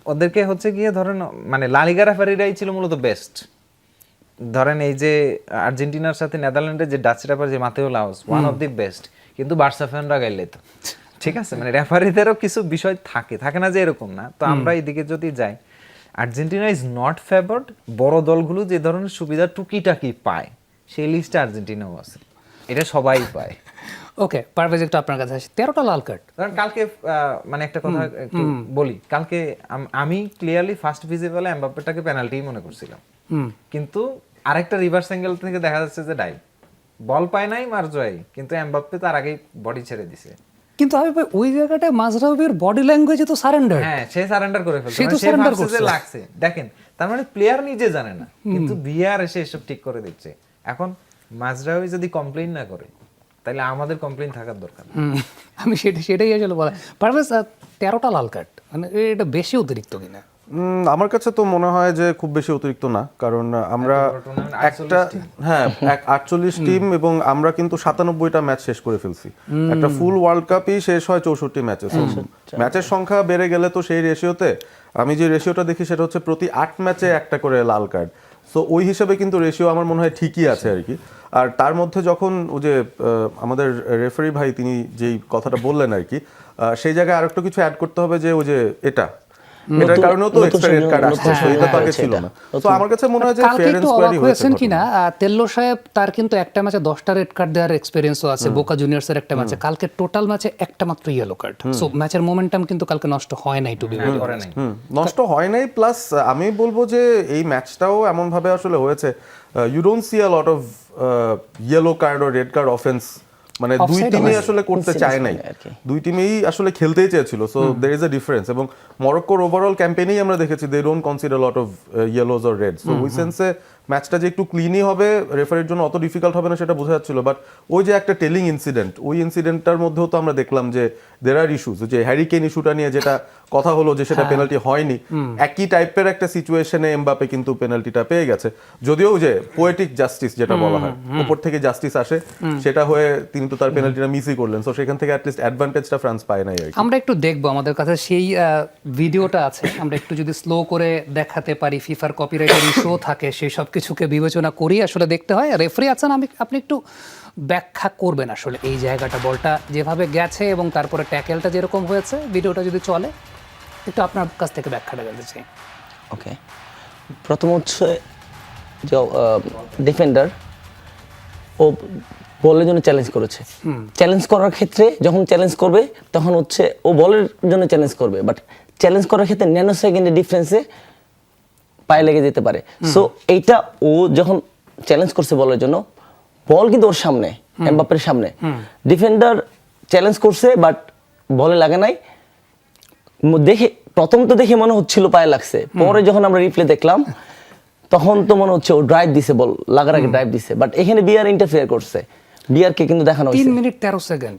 ওদেরকে হচ্ছে গিয়ে ধরেন মানে লালিগা রেফারিরাই ছিল মূলত বেস্ট। ধরেন এই যে আর্জেন্টিনার সাথে নেদারল্যান্ডের যে ডাচ রেফারি যে Mateu Lahoz, one of the best, কিন্তু বার্সা ফ্যানরা গাইলে তো ঠিক আছে, মানে রেফারিদেরও কিছু বিষয় থাকে না যে এরকম না। তো আমরা এইদিকে যদি যাই, আর্জেন্টিনা ইজ নট ফেভারড, বড় দলগুলো যে ধরনের সুবিধা টুকিটাকি পায় সেই লিস্টে আর্জেন্টিনাও আছে, এটা সবাই পায়। ওকে, পারভেজ একটু আপনার কাছে আসি। 13টা লাল কার্ড। ধরেন কালকে মানে একটা কথা একটু বলি, কালকে আমি ক্লিয়ারলি ফার্স্ট ভিজিবলে এমবাপ্পেটাকে পেনাল্টি মনে করছিলাম, কিন্তু আরেকটা রিভার্স অ্যাঙ্গেল থেকে দেখা যাচ্ছে যে ডাই বল পায় নাই মারজোয়াই, কিন্তু এমবাপ্পে তার আগেই বডি ছেড়ে দিছে। কিন্তু আমি ওই জায়গাটায় মাজরাউবির বডি ল্যাঙ্গুয়েজে তো সারেন্ডার। হ্যাঁ, সে সারেন্ডার করে ফেলছে, সে তো সে সারেন্ডার ভাবছে যে করছে। লাগছে। দেখেন, তার মানে প্লেয়ার নিজে জানে না, কিন্তু ভিআর এসে এসব ঠিক করে দিচ্ছে। এখন মাজরাউই যদি কমপ্লেইন না করে, তাহলে আমাদের কমপ্লেইন থাকার দরকার। আমি সেটাই আসলে বলা। পারভেজ 13টা লাল কার্ড, মানে এটা বেশি অতিরিক্ত কিনা? আমার কাছে তো মনে হয় যে খুব বেশি অতিরিক্ত না, কারণ আমরা একটা 48 টিম এবং আমরা কিন্তু 97টা ম্যাচ শেষ করে ফেলছি। একটা ফুল ওয়ার্ল্ড কাপই শেষ হয় 64 ম্যাচে। ম্যাচের সংখ্যা বেড়ে গেলে তো সেই রেশিওতে আমি যে রেশিওটা দেখি সেটা হচ্ছে প্রতি 8 ম্যাচে একটা করে লাল কার্ড। সো ওই হিসেবে কিন্তু রেশিও আমার মনে হয় ঠিকই আছে আর কি। আর তার মধ্যে যখন ওই যে আমাদের রেফারি ভাই তিনি যেই কথাটা বললেন আর কি, সেই জায়গায় আরেকটু কিছু অ্যাড করতে হবে যে ওই যে এটার কারণেও তো এক্সট্রা রেড কার্ড আসছে, এটা তো আগে ছিল না। তো আমার কাছে মনে হয় যে কালকে ফেয়ার একটু এন্ড অবাক স্কোয়ারই হয়েছেন হয়েছে কিনা, তেল্লো সাহেব তার কিন্তু একটা ম্যাচে 10টা রেড কার্ড দেওয়ার এক্সপেরিয়েন্সও আছে, বোকা জুনিয়র্সের একটা ম্যাচে। কালকে টোটাল ম্যাচে একটা মাত্র ইয়েলো কার্ড। সো ম্যাচের মোমেন্টাম কিন্তু কালকে নষ্ট হয় নাই, টু বি নষ্ট হয় নাই। প্লাস আমি বলবো যে এই ম্যাচটাও এমন ভাবে আসলে হয়েছে, you don't see a lot of yellow card ও রেড কার্ড অফেন্স, মানে দুই টিমই আসলে করতে চায় নাই, দুই টিমেই আসলে খেলতেই চেয়েছিল। So there is a difference. এবং মরক্কোর ওভারঅল ক্যাম্পেইনেই আমরা দেখেছি they don't consider lot of yellows or red. So ওই সেন্সে ম্যাচটা যে একটু ক্লিনই হবে, রেফারির জন্য অত ডিফিকাল্ট হবে না সেটা বোঝা যাচ্ছিল। বাট ওই যে একটা টেলিং ইনসিডেন্ট, ওই ইনসিডেন্টটার মধ্যেও তো আমরা দেখলাম যে দের আর ইস্যুস, যে হ্যারি কেন ইস্যুটা নিয়ে যেটা কথা হলো যে সেটা পেনাল্টি হয়নি, একই টাইপের একটা সিচুয়েশনে এমবাপে কিন্তু পেনাল্টিটা পেয়ে গেছে। যদিও যে পোয়েটিক জাস্টিস যেটা বলা হয়, উপর থেকে জাস্টিস আসে, সেটা হয়ে তিনি তো তার পেনাল্টিটা মিসই করলেন। সো সেখান থেকে অ্যাটলিস্ট অ্যাডভান্টেজটা ফ্রান্স পায় নাই আর কি। আমরা একটু দেখবো, আমাদের কাছে সেই ভিডিওটা আছে, আমরা একটু যদি স্লো করে দেখাতে পারি, ফিফার কপিরাইটের ইস্যু থাকে, সেই সব কিছুকে বিবেচনা করি আসলে দেখতে হয়। রেফারি আছেন, আপনি একটু ব্যাখ্যা করবেন আসলে এই জায়গাটা, বলটা যেভাবে গেছে এবং তারপরে ট্যাকেলটা যেরকম হয়েছে, ভিডিওটা যদি চলে একটু আপনার কাছ থেকে ব্যাখ্যাটা জানতে চাই। ওকে, প্রথম হচ্ছে যে ডিফেন্ডার ও বলের জন্য চ্যালেঞ্জ করেছে। চ্যালেঞ্জ করার ক্ষেত্রে যখন চ্যালেঞ্জ করবে তখন হচ্ছে ও বলের জন্য চ্যালেঞ্জ করবে, বাট চ্যালেঞ্জ করার ক্ষেত্রে ন্যানো সেকেন্ডের ডিফারেন্সে পায়ে লেগে যেতে পারে। সো এইটা ও যখন চ্যালেঞ্জ করছে বলের জন্য, বল কিন্তু ওর সামনে, এমবাপ্পের সামনে, ডিফেন্ডার চ্যালেঞ্জ করছে বাট বলে লাগে নাই। দেখে প্রথম তো দেখে মনে হচ্ছিল পায়ে লাগছে, পরে যখন আমরা রিপ্লে দেখলাম তখন তো মনে হচ্ছে ও ড্রাইভ দিছে, বল লাগার আগে ড্রাইভ দিছে। বাট এখানে বিআর ইন্টারফেয়ার করছে, বিআর কে কিন্তু দেখানো হয়েছে 3 মিনিট 13 সেকেন্ড।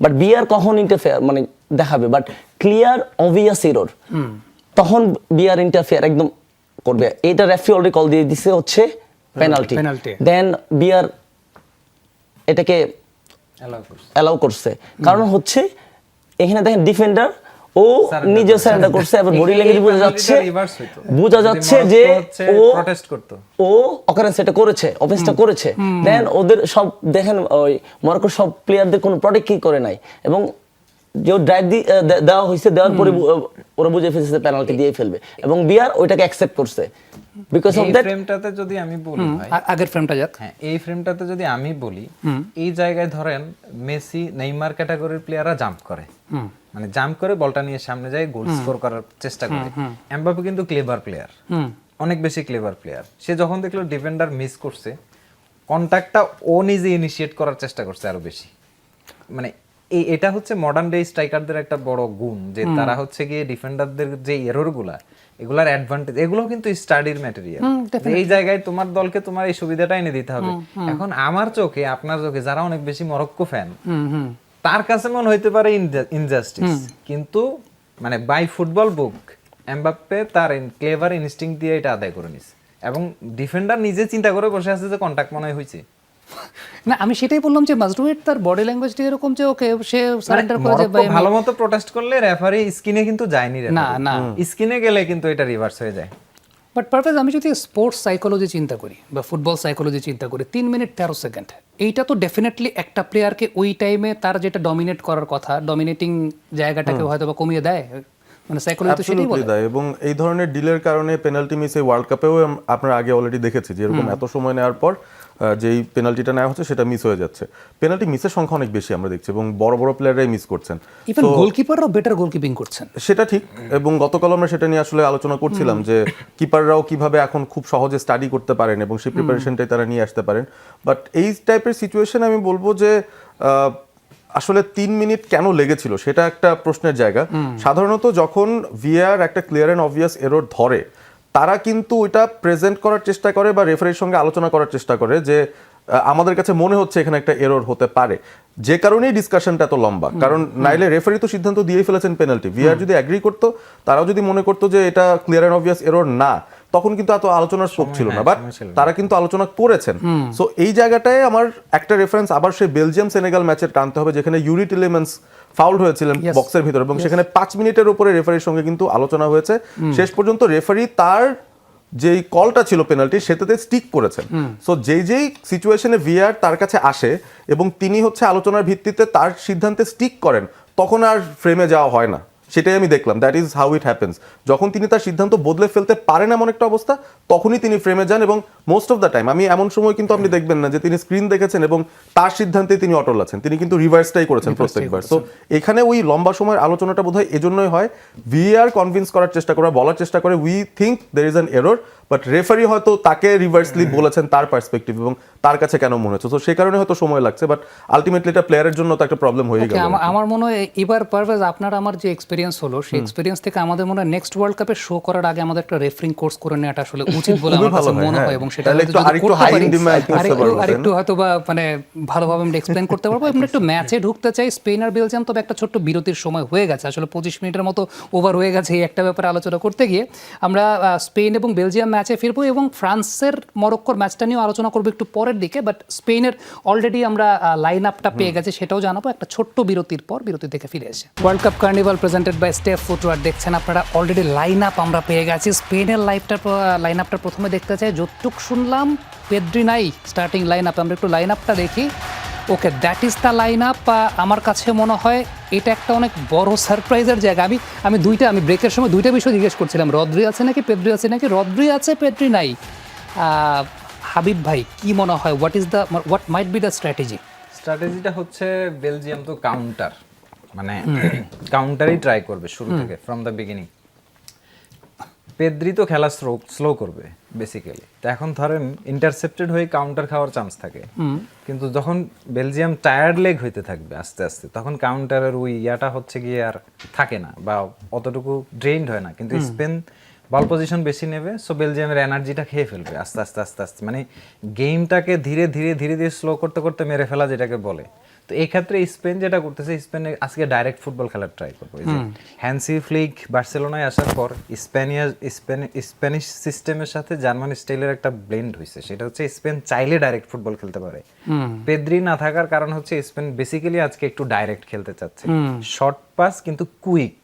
বাট বিআর কখন ইন্টারফেয়ার মানে দেখাবে, বাট ক্লিয়ার অবভিয়াস এরর, তখন বিআর ইন্টারফেয়ার একদম করবে। এটা রেফারি অলরেডি কল দিয়ে দিছে হচ্ছে পেনাল্টি। দেন বিআর এটাকে অ্যালাউ করছে, কারণ হচ্ছে এখানে দেখেন ডিফেন্ডার ও নিজে সারেন্ডার করছে, এবং বডি ল্যাঙ্গুয়েজ বোঝা যাচ্ছে যে ও অকারেন্স এটা করেছে, অফেন্সটা করেছে। দেন ওদের সব দেখেন ওই মরক্কোর সব প্লেয়ারদের কোনো প্রোটেক্ট কি করে নাই, এবং যে ড্রাইভ দেওয়া হয়েছে, দেওয়ার পরে ওরা বুঝে ফেলছে পেনাল্টি দিয়ে ফেলবে, এবং বিআর ওইটাকে অ্যাকসেপ্ট করছে। বিকজ অফ দ্যাট ফ্রেমটাতে যদি আমি বলি ভাই, আগের ফ্রেমটা যাক, হ্যাঁ এই ফ্রেমটাতে যদি আমি বলি, এই জায়গায় ধরেন মেসি নেইমার ক্যাটাগরির প্লেয়াররা জাম্প করে, মানে জাম্প করে বলটা নিয়ে সামনে যায়, গোল স্কোর করার চেষ্টা করে। এমবাপ্পে কিন্তু ক্লেভার প্লেয়ার, অনেক বেশি ক্লেভার প্লেয়ার। সে যখন দেখলো ডিফেন্ডার মিস করছে, কন্টাক্টটা ও নিজে ইনিশিয়েট করার চেষ্টা করছে আরো বেশি। মানে এটা হচ্ছে মডার্ন ডে স্ট্রাইকারদের একটা বড় গুণ, যে তারা হচ্ছে গিয়ে ডিফেন্ডারদের যে এররগুলা, এগুলার অ্যাডভান্টেজ, এগুলো কিন্তু স্টাডির ম্যাটেরিয়াল। এই জায়গায় তোমার দলকে তোমার এই সুবিধাটা এনে দিতে হবে। এখন আমার চোখে, আপনার চোখে, যারা অনেক বেশি মরক্কো ফ্যান, তার কাছে মনে হইতে পারে ইনজাস্টিস, কিন্তু মানে বাই ফুটবল বুক এমবাপ্পে তার ক্লেভার ইনস্টিংক্ট দিয়ে এটা আদায় করে নিছে, এবং ডিফেন্ডার নিজে চিন্তা করে বসে আছে যে কন্টাক্ট মনে হয়েছে। না আমি সেটাই বললাম যে মাজরুয়েট তার বডি ল্যাঙ্গুয়েজটা এরকম যে ওকে সে সারেন্ডার করে যে ভাই ভালোমতো প্রোটেস্ট করলে রেফারি স্কিনে কিন্তু যায়নি, না স্কিনে গেলে কিন্তু এটা রিভার্স হয়ে যায়। বাট পারফেক্ট, আমি যদি স্পোর্টস সাইকোলজি চিন্তা করি বা ফুটবল সাইকোলজি চিন্তা করি, 3 মিনিট 13 সেকেন্ড, এইটা তো ডেফিনেটলি একটা প্লেয়ারকে ওই টাইমে তার যেটা ডমিনেট করার কথা, ডমিনেটিং জায়গাটাকে হয়তো বা কমিয়ে দেয়, মানে সাইকোলজি তো সেটাই বলে দেয়। এবং এই ধরনের ডিলের কারণে পেনাল্টি মিস এই ওয়ার্ল্ড কাপেও আপনারা আগে অলরেডি দেখেছি যে এরকম এত সময় নেওয়ার পর যেই পেনাল্টিটা নেওয়া হচ্ছে সেটা মিস হয়ে যাচ্ছে। পেনাল্টি মিসের সংখ্যা অনেক বেশি আমরা দেখছি, এবং বড় বড় প্লেয়াররাই মিস করছেন, ইভেন গোলকিপাররাও বেটার গোলকিপিং করছেন, সেটা ঠিক। এবং গতকাল আমরা সেটা নিয়ে আসলে আলোচনা করছিলাম যে কিপাররাও কিভাবে এখন খুব সহজে স্টাডি করতে পারেন এবং সেই প্রিপারেশনটাই তারা নিয়ে আসতে পারেন। বাট এই টাইপের সিচুয়েশন আমি বলবো যে আসলে 3 মিনিট কেন লেগেছিল সেটা একটা প্রশ্নের জায়গা। সাধারণত যখন ভিআর একটা ক্লিয়ার অ্যান্ড অবভিয়াস এরর ধরে, তারা কিন্তু ওইটা প্রেজেন্ট করার চেষ্টা করে বা রেফারির সঙ্গে আলোচনা করার চেষ্টা করে যে আমাদের কাছে মনে হচ্ছে এখানে একটা এরর হতে পারে, যে কারণেই ডিসকাশনটা এত লম্বা। কারণ নাইলে রেফারি তো সিদ্ধান্ত দিয়েই ফেলেছেন পেনাল্টি, ভিআর যদি অ্যাগ্রি করতো, তারাও যদি মনে করতো যে এটা ক্লিয়ার অ্যান্ড অবভিয়াস এরর না, তখন কিন্তু এত আলোচনার স্কোপ ছিল না, বাট তারা কিন্তু আলোচনা করেছেন। সো এই জায়গাটায় আমার একটা রেফারেন্স আবার সেই বেলজিয়াম সেনেগাল ম্যাচের টানতে হবে, যেখানে ইউরি টিলেম্যান্স ফাউল হয়েছিলেন বক্সের ভিতরে, এবং সেখানে 5 মিনিটের উপরে রেফারির সঙ্গে কিন্তু আলোচনা হয়েছে। শেষ পর্যন্ত রেফারি তার যেই কলটা ছিল পেনাল্টি সেটাতে স্টিক করেছেন। সো যেই সিচুয়েশনে ভিআর তার কাছে আসে এবং তিনি হচ্ছে আলোচনার ভিত্তিতে তার সিদ্ধান্তে স্টিক করেন, তখন আর ফ্রেমে যাওয়া হয় না। সেটাই আমি দেখলাম, that is how it happens. যখন তিনি তার সিদ্ধান্ত বদলে ফেলতে পারেন এমন একটা অবস্থা, তখনই তিনি ফ্রেমে যান। এবং মোস্ট অফ দ্য টাইম আমি এমন সময় কিন্তু আপনি দেখবেন না যে তিনি স্ক্রিন দেখেছেন এবং তার সিদ্ধান্তে তিনি অটল আছেন, তিনি কিন্তু রিভার্সটাই করেছেন প্রত্যেকবার। সো এখানে ওই লম্বা সময়ের আলোচনাটা বোধহয় এজন্যই হয়, ভিআর কনভিন্স করার চেষ্টা করে, বলার চেষ্টা করে we think there is an error, but referee হয়তো তাকে রিভার্সলি বলেছেন তার পার্সপেক্টিভ এবং তার কাছে কেন মনে হচ্ছে। তো সেই কারণে হয়তো সময় লাগছে, বাট আলটিমেটলি এটা প্লেয়ারের জন্য তো একটা প্রবলেম হয়ে গেল। আমার মনে হয় এবার পারভেজ আপনার আমার যে এক্সপেরিয়েন্স হলো, সেই এক্সপেরিয়েন্স থেকে আমাদের মনে হয় নেক্সট ওয়ার্ল্ড কাপে শো করার আগে আমাদের একটা রেফারিং কোর্স করে নেওয়াটা আসলে উচিত বলে আমার কাছে মনে হয়। এবং সেটা আরেকটু হয়তো বা মানে ভালোভাবে আমরা এক্সপ্লেন করতে পারবো। এবং একটু ম্যাচে ঢুকতে চাই, স্পেন আর বেলজিয়াম। তবে একটা ছোট্ট বিরতির সময় হয়ে গেছে, আসলে 25 মিনিটের মতো ওভার হয়ে গেছে এই একটা ব্যাপারে আলোচনা করতে গিয়ে। আমরা স্পেন এবং বেলজিয়াম ম্যাচে ফিরবো এবং ফ্রান্সের মরক্কোর ম্যাচটা নিয়েও আলোচনা করবো একটু পরের দিকে। বাট স্পেনের অলরেডি আমরা লাইন আপটা পেয়ে গেছি, সেটাও জানাবো একটা ছোট্ট বিরতির পর। বিরতি থেকে ফিরে এসে World cup carnival presented by Step footwear দেখছেন আপনারা। অলরেডি লাইন আপ আমরা পেয়ে গেছি। স্পেনের লাইন আপটা প্রথমে দেখতে চাই। যতটুক শুনলাম পেদ্রি নাই স্টার্টিং লাইন আপ। আমরা একটু লাইন আপটা দেখি। Okay, that is the line up. আমার কাছে মনে হয় এটা একটা অনেক বড় সারপ্রাইজের জায়গা। আমি ব্রেকের সময় দুইটা বিষয় জিজ্ঞেস করছিলাম, রদ্রি আছে নাকি পেদ্রি আছে, নাকি রদ্রি আছে পেদ্রি নাই। হাবিব ভাই, কি মনে হয় হোয়াট মাইট বি দ্য স্ট্র্যাটেজিটা হচ্ছে বেলজিয়াম তো কাউন্টার, মানে কাউন্টারই ট্রাই করবে শুরু থেকে, ফ্রম দ্য বিগিনিং। পেদ্রি তো খেলা স্লো করবে বেসিক্যালি। তো এখন ধরেন ইন্টারসেপ্টেড হয়ে কাউন্টার খাওয়ার চান্স থাকে, কিন্তু যখন বেলজিয়াম টায়ার্ড লেগ হইতে থাকবে আস্তে আস্তে, তখন কাউন্টারের ওই ইয়াটা হচ্ছে গিয়ে আর থাকে না বা অতটুকু ড্রেইনড হয় না। কিন্তু স্পেন বল পজিশন বেশি নেবে, সো বেলজিয়ামের এনার্জিটা খেয়ে ফেলবে আস্তে আস্তে আস্তে আস্তে, মানে গেমটাকে ধীরে ধীরে ধীরে ধীরে স্লো করতে করতে মেরে ফেলা যেটাকে বলে। তো এই ক্ষেত্রে স্পেন যেটা করতেছে, স্পেন আজকে ডাইরেক্ট ফুটবল খেলার ট্রাই করবে। হ্যান্সি ফ্লিক বার্সেলোনায় আসার পর স্প্যানিশ সিস্টেমের সাথে জার্মান স্টাইলের একটা ব্লেন্ড হয়েছে, সেটা হচ্ছে স্পেন চাইলে ডাইরেক্ট ফুটবল খেলতে পারে। পেদ্রি না থাকার কারণ হচ্ছে স্পেন বেসিক্যালি আজকে একটু ডাইরেক্ট খেলতে চাচ্ছে, শর্ট পাস কিন্তু কুইক,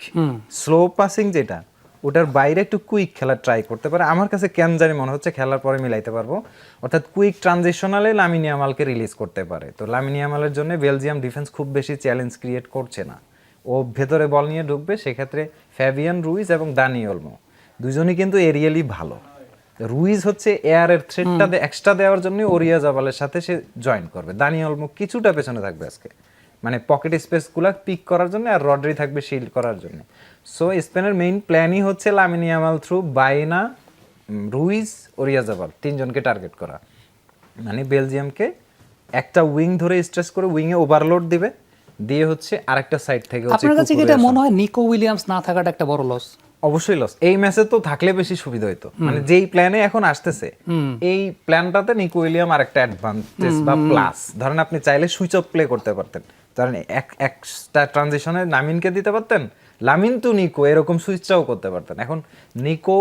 স্লো পাসিং যেটা ওটার বাইরে একটু কুইক খেলার ট্রাই করতে পারে। আমার কাছে কেন জানি মনে হচ্ছে খেলার পরে মিলাইতে পারবো, অর্থাৎ কুইক ট্রানজিশনালে লামিন ইয়ামালকে রিলিজ করতে পারে। তো লামিন ইয়ামালের জন্য বেলজিয়াম ডিফেন্স খুব বেশি চ্যালেঞ্জ ক্রিয়েট করছে না, ও ভেতরে বল নিয়ে ঢুকবে। সেক্ষেত্রে ফ্যাবিয়ান রুইজ এবং দানি ওলমো দুজনই কিন্তু এরিয়ালি ভালো। রুইজ হচ্ছে এয়ারের থ্রেটটা এক্সট্রা দেওয়ার জন্য ওরিয়া জাবালের সাথে সে জয়েন করবে। দানি ওলমো কিছুটা পেছনে থাকবে আজকে, মানে পকেট স্পেসগুলো পিক করার জন্য, আর রড্রি থাকবে শিল্ড করার জন্য। সো স্পেনের মেইন প্ল্যানই হচ্ছে লামিন ইয়ামাল থ্রু বাইনা, রুইজ, ওরিয়াজাবাল তিনজনকে টার্গেট করা। মানে বেলজিয়ামকে একটা উইং ধরে স্ট্রেস করে উইংয়ে ওভারলোড দিবে, দিয়ে হচ্ছে আরেকটা সাইড থেকে হচ্ছে। আপনার কাছে কি এটা মনে হয় নিকো উইলিয়ামস না থাকাটা একটা বড় লস? অবশ্যই লস। এই ম্যাচে তো থাকলে বেশি সুবিধা হইতো, মানে যেই প্ল্যানে এখন আসতেছে এই প্ল্যানটাতে নিকো উইলিয়াম আরেকটা অ্যাডভান্টেজ বা প্লাস। ধরেন আপনি চাইলে সুইচ অফ প্লে করতে পারতেন, ধরেন একটা ট্রানজিশনে লামিনকে দিতে পারতেন, লামিন টু নিকো এরকম সুইচটাও করতে পারতেন। এখন নিকো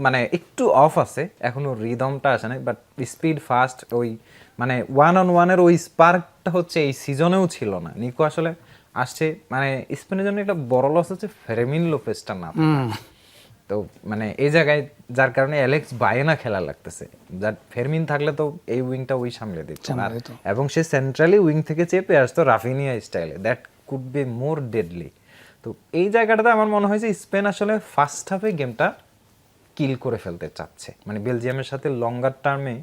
মানে একটু অফ আছে, এখনো রিদমটা আসে নাই, বাট স্পিড ফাস্ট, ওই মানে ওয়ান অন ওয়ানের ওই স্পার্কটা হচ্ছে এই সিজনেও ছিল না। নিকো আসলে আসছে, মানে স্পেনের জন্য একটা বড় লস হচ্ছে ফেরমিন লোপেজটা না। তো মানে এই জায়গায় যার কারণে অ্যালেক্স বায়েনা খেলা লাগতেছে, যার ফেরমিন থাকলে তো এই উইংটা ওই সামলে দিচ্ছে, এবং সে সেন্ট্রালি উইং থেকে চেপে আসতো রাফিনিয়া স্টাইলে, that could be more deadly. তো এই জায়গাটাতে আমার মনে হয় যে স্পেন আসলে ফার্স্ট হাফে গেমটা কিল করে ফেলতে চাচ্ছে, মানে বেলজিয়ামের সাথে লঙ্গার টার্মে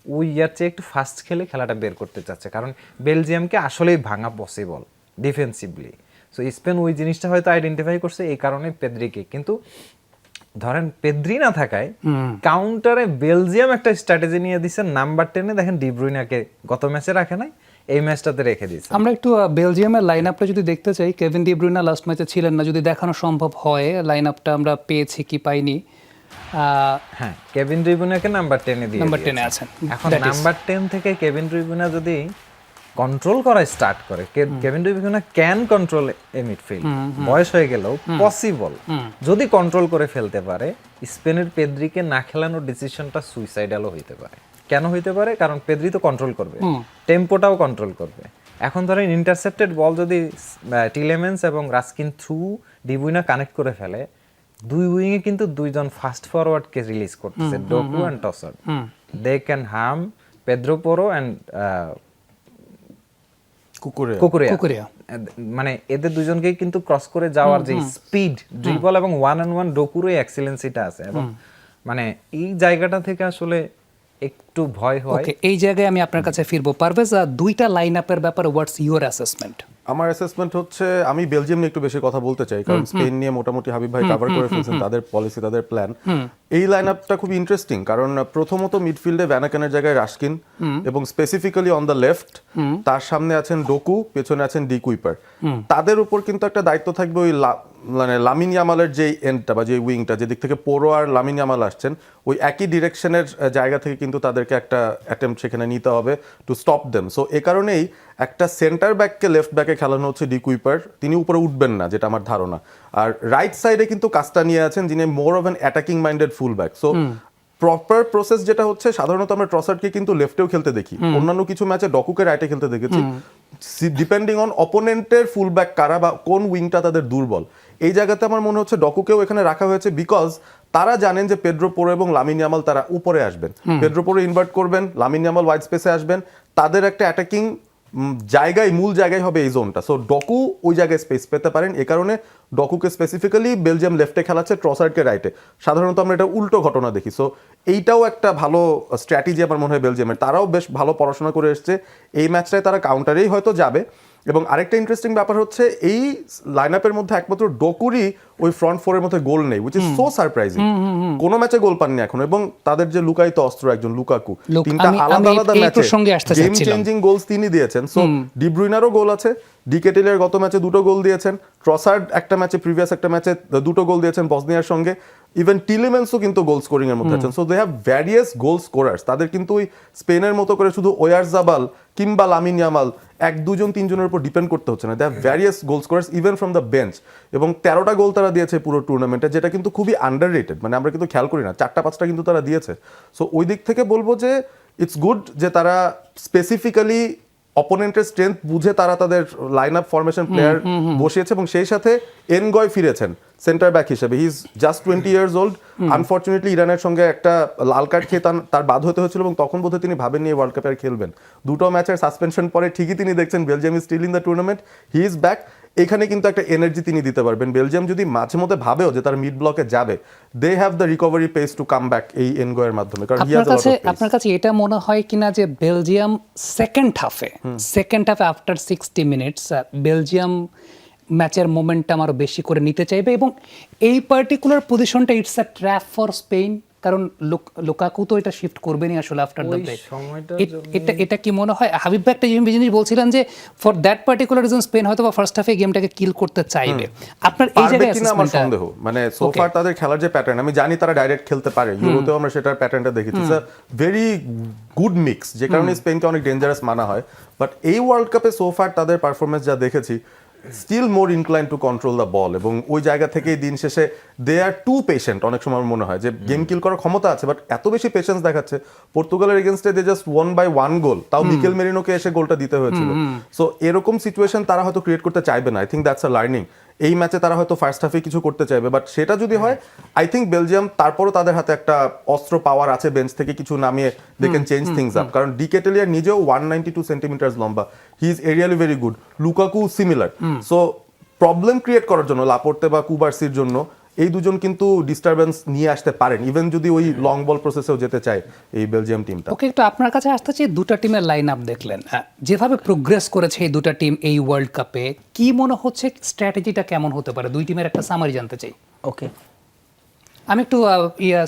ওই ইয়ার চেয়ে একটু ফাস্ট খেলে খেলাটা বের করতে চাচ্ছে, কারণ বেলজিয়ামকে আসলেই ভাঙা পসিবল ডিফেন্সিভলি। সো স্পেন ওই জিনিসটা হয়তো আইডেন্টিফাই করছে, এই কারণে পেদ্রিকে, কিন্তু ধরেন পেদ্রি না থাকায় কাউন্টারে বেলজিয়াম একটা স্ট্র্যাটেজি নিয়ে দিচ্ছে। নাম্বার 10-এ দেখেন ডি ব্রুইনাকে গত ম্যাচে রাখে নাই, এই ম্যাচটাতে রেখে দিয়েছে। আমরা একটু বেলজিয়ামের লাইন আপটা যদি দেখতে চাই, কেভিন ডি ব্রুইনা লাস্ট ম্যাচে ছিলেন না, যদি দেখানো সম্ভব হয় লাইন আপটা আমরা পেয়েছি কি পাইনি। হ্যাঁ, কেভিন ড্রিবুনাকে নাম্বার 10-এ দিয়ে নাম্বার দিয়েছে। 10-এ আছেন। এখন That is- নাম্বার 10 থেকে কেভিন ড্রিবুনা যদি কন্ট্রোল করা স্টার্ট করে, Kevin De Bruyne can control a midfield, বয়স হয়ে গেলেও পসিবল যদি কন্ট্রোল করে ফেলতে পারে, স্পেনের পেদ্রিকে না খেলানোর ডিসিশনটা সুইসাইডালও হইতে পারে। কেন হইতে পারে? কারণ পেদ্রি তো কন্ট্রোল করবে, টেম্পোটাও কন্ট্রোল করবে। এখন ধরেন ইন্টারসেপ্টেড বল যদি টিলেমেন্স এবং রাস্কিন থ্রু ডিবুইনা কানেক্ট করে ফেলে, দুই উইংয়ে কিন্তু দুইজন ফাস্ট ফরওয়ার্ডকে রিলিজ করতেছে, Doku and Trossard. They can harm Pedro Porro and Cucurella. মানে এদের দুজনকেই কিন্তু ক্রস করে যাওয়ার যে স্পিড, ড্রিবল এবং ওয়ান অন ওয়ান ডোকুরও এক্সিলেন্সিটা আছে, এবং মানে এই জায়গাটা থেকে আসলে একটু ভয় হয়। ওকে, এই জায়গায় আমি আপনার কাছে ফিরবো। পারভেজ, দুইটা লাইন আপের ব্যাপারে হোয়াটস ইউর অ্যাসেসমেন্ট? আমার অ্যাসেসমেন্ট হচ্ছে, আমি বেলজিয়াম নিয়ে একটু বেশি কথা বলতে চাই, কারণ স্পেন নিয়ে মোটামুটি হাবিব ভাই কভার করে ফেলছেন তাদের পলিসি, তাদের প্ল্যান। এই লাইন আপটা খুব ইন্টারেস্টিং, কারণ প্রথমত মিডফিল্ডে ভ্যানাকেনের জায়গায় রাস্কিন এবং স্পেসিফিক্যালি অন দ্য লেফট তার সামনে আছেন ডোকু, পেছনে আছেন ডি কুইপার। তাদের উপর কিন্তু একটা দায়িত্ব থাকবে ওই মানে লামিন ইয়ামালের যে এন্ডটা বা যে উইংটা, যেদিক থেকে পোরো আর লামিন ইয়ামাল আসছেন, ওই একই ডিরেকশনের জায়গা থেকে কিন্তু তাদেরকে একটা অ্যাটেম্প্ট সেখানে নিতে হবে টু স্টপ দেম। সো এ কারণেই একটা সেন্টার ব্যাককে লেফট ব্যাকে খেলানো হচ্ছে ডি কুইপার, তিনি উপরে উঠবেন না যেটা আমার ধারণা। আর রাইট সাইডে কিন্তু কাজটা নিয়ে আছেন যিনি more of an attacking minded full back. So proper process যেটা হচ্ছে, সাধারণত আমরা ট্রসার্ডকে কিন্তু লেফটেও খেলতে দেখি, অন্যান্য কিছু ম্যাচে ডকুকে রাইটে খেলতে দেখেছি, ডিপেন্ডিং অন অপোনেন্টের ফুল ব্যাক কারা বা কোন উইংটা তাদের দুর্বল। এই জায়গাতে আমার মনে হচ্ছে ডকুকেও এখানে রাখা হয়েছে, বিকজ তারা জানেন যে পেড্রো পোরো এবং লামিন ইয়ামাল তারা উপরে আসবেন, পেড্রো পোরো ইনভার্ট করবেন, লামিন ইয়ামাল ওয়াইড স্পেসে আসবেন, তাদের একটা অ্যাটাকিং জায়গায়, মূল জায়গায় হবে এই জোনটা। সো ডকু ওই জায়গায় স্পেস পেতে পারেন, এ কারণে ডকুকে স্পেসিফিক্যালি বেলজিয়াম লেফটে খেলাচ্ছে, ট্রসার্ডকে রাইটে। সাধারণত আমরা এটা উল্টো ঘটনা দেখি। সো এইটাও একটা ভালো স্ট্র্যাটেজি আমার মনে হয় বেলজিয়ামের, তারাও বেশ ভালো পড়াশোনা করে এসছে। এই ম্যাচটায় তারা কাউন্টারেই হয়তো যাবে। এবং আরেকটা ইন্টারেস্টিং ব্যাপার হচ্ছে, এই লাইন আপের মধ্যে একমাত্র ডকুরই ওই ফ্রন্ট ফোরের মধ্যে গোল নেই, উইচ ইজ সো সারপ্রাইজিং। কোনো ম্যাচে গোল পাননি এখন, এবং তাদের যে লুকায়িত অস্ত্র একজন লুকাকু, তিনটা আলাদা আলাদা ম্যাচে গেম চেঞ্জিং গোলস তিনি দিয়েছেন। সো ডি ব্রুইনারও গোল আছে, ডিকেটিলের গত ম্যাচে 2টো গোল দিয়েছেন, ট্রসার্ড একটা ম্যাচে, প্রিভিয়াস একটা ম্যাচে 2টো গোল দিয়েছেন বসনিয়ার সঙ্গে, ইভেন টিলেমেন্সও কিন্তু গোল স্কোরিং এর মধ্যে আছেন। So they have various goal scorers. তাদের কিন্তু ওই স্পেনের মতো করে শুধু ওয়ারজাবাল কিংবা লামিন ইয়ামাল 1-2-3 উপর ডিপেন্ড করতে হচ্ছে না, they have various goal scorers even from the bench. এবং 13টা গোল তারা দিয়েছে পুরো টুর্নামেন্টে, যেটা কিন্তু খুবই আন্ডাররেটেড, মানে আমরা কিন্তু খেয়াল করি না, 4টা-5টা কিন্তু তারা দিয়েছে। সো ওই দিক থেকে বলবো যে ইটস গুড যে তারা স্পেসিফিক্যালি অপোনেন্টের স্ট্রেংথ বুঝে তারা তাদের লাইন আপ ফরমেশন প্লেয়ার বসিয়েছে, এবং সেই সাথে এনগয় ফিরেছেন সেন্টার ব্যাক হিসেবে। He is just 20 years old. Unfortunately ইরানের সঙ্গে একটা লাল কার্ড খেয়ে তার বাদ হতে হয়েছিল, এবং তখন বোধহয় তিনি ভাবেননি ওয়ার্ল্ড কাপে আর খেলবেন। 2টো ম্যাচের সাসপেনশন পরে ঠিকই তিনি দেখছেন Belgium is still in the tournament, he is back. এখানে কিন্তু একটা এনার্জি তিনি দিতে পারবেন। বেলজিয়াম যদি মাঝে মধ্যে ভাবেও যে তার মিড ব্লকে যাবে, they have the recovery pace to come back এই এনগয়ের মাধ্যমে, কারণ he has a lot of pace. আপনার কাছে এটা মনে হয় কিনা যে বেলজিয়াম সেকেন্ড হাফে আফটার 60 মিনিটস বেলজিয়াম ম্যাচের মোমেন্টাম আরো বেশি করে নিতে চাইবে, এবং এই পার্টিকুলার পজিশনটা it's a trap for Spain, কারণ লুকাকু তো এটা শিফট করবেনই আসলে আফটার দ্য ব্রেক। এটা কি মনে হয়? হাবিব ভাই একটা জিনিস বলছিলেন যে for that particular reason Spain হয়তো বা ফার্স্ট হাফে গেমটাকে কিল করতে চাইবে। আপনার এই জায়গায় কিনা আমার সন্দেহ, মানে সোফার তাদের খেলার যে প্যাটার্ন, আমি জানি তারা ডাইরেক্ট খেলতে পারে, ইউরোতেও আমরা সেটার প্যাটার্নটা দেখেছি, it's a very good mix, যে কারণে স্পেনকে অনেক ডেঞ্জারাস মানা হয়। বাট এই ওয়ার্ল্ড কাপে সোফার তাদের পারফরমেন্স যা দেখেছি, still more inclined to control the ball, এবং ওই জায়গা থেকেই দিন শেষে দে আর টু পেশেন্ট। অনেক সময় মনে হয় যে গেম কিল করার ক্ষমতা আছে, বাট এত বেশি পেশেন্স দেখাচ্ছে। পর্তুগালের এগেনস্টে দে জাস্ট 1/1 গোল, তাও মিকেল মেরিনোকে এসে গোলটা দিতে হয়েছিল। সো এরকম সিচুয়েশন তারা হয়তো ক্রিয়েট করতে চাইবে না। I think that's a learning. এই ম্যাচে তারা হয়তো ফার্স্ট হাফে কিছু করতে চাইবে, বাট সেটা যদি হয়, আই থিঙ্ক বেলজিয়াম তারপরও তাদের হাতে একটা অস্ত্র পাওয়ার আছে, বেঞ্চ থেকে কিছু নামিয়ে they can change things up. কারণ ডিকেটেলিয়ার নিজেও 192 সেন্টিমিটার লম্বা, he is aerially very good, Lukaku similar. So problem create করার জন্য লাপোর্তে বা কুবার্সির জন্য এই দুজন কিন্তু ডিস্টারবেন্স নিয়ে আসতে পারেন, ইভেন যদি ওই লং বল প্রসেসেও যেতে চায় এই বেলজিয়াম টিমটা। ওকে, একটু আপনার কাছে আসতে চাই, দুটো টিমের লাইন আপ দেখলেন, যেভাবে প্রোগ্রেস করেছে এই দুটো টিম এই ওয়ার্ল্ড কাপে, কি মনে হচ্ছে স্ট্র্যাটেজিটা কেমন হতে পারে? দুই টিমের একটা সামারি জানতে চাই। ওকে, আমি একটু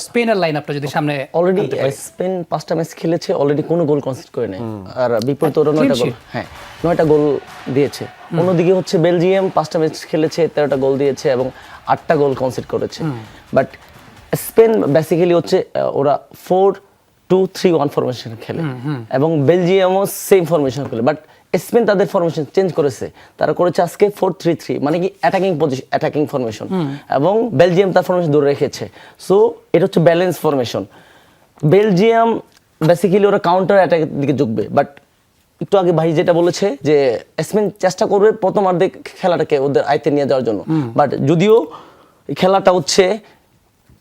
স্পেনের লাইন আপটা যদি সামনে। অলরেডি স্পেন 5টা ম্যাচ খেলেছে, অলরেডি কোনো গোল কনসিড করে নেই, আর বিপরীতে ওরা 9টা গোল, হ্যাঁ 9টা গোল দিয়েছে। অন্যদিকে হচ্ছে বেলজিয়াম 5টা ম্যাচ খেলেছে, 13টা গোল দিয়েছে এবং 8টা গোল কনসিড করেছে। বাট স্পেন বেসিক্যালি হচ্ছে ওরা 4-2-3-1 ফরমেশন খেলে এবং বেলজিয়ামও সেম ফরমেশন খেলে, বাট স্পেন তাদের ফরমেশন চেঞ্জ করেছে, তারা করেছে আজকে 4-3-3, মানে কি অ্যাটাকিং ফরমেশন, এবং বেলজিয়াম তার ফরমেশন ধরে রেখেছে। সো এটা হচ্ছে ব্যালেন্স ফরমেশন। বেলজিয়াম বেসিক্যালি ওরা কাউন্টার অ্যাটাকের দিকে ঝুঁকবে, বাট একটু আগে ভাই যেটা বলেছে যে স্পেন চেষ্টা করবে প্রথমার্ধে খেলাটাকে ওদের আয়ত্তে নিয়ে যাওয়ার জন্য, বাট যদিও খেলাটা হচ্ছে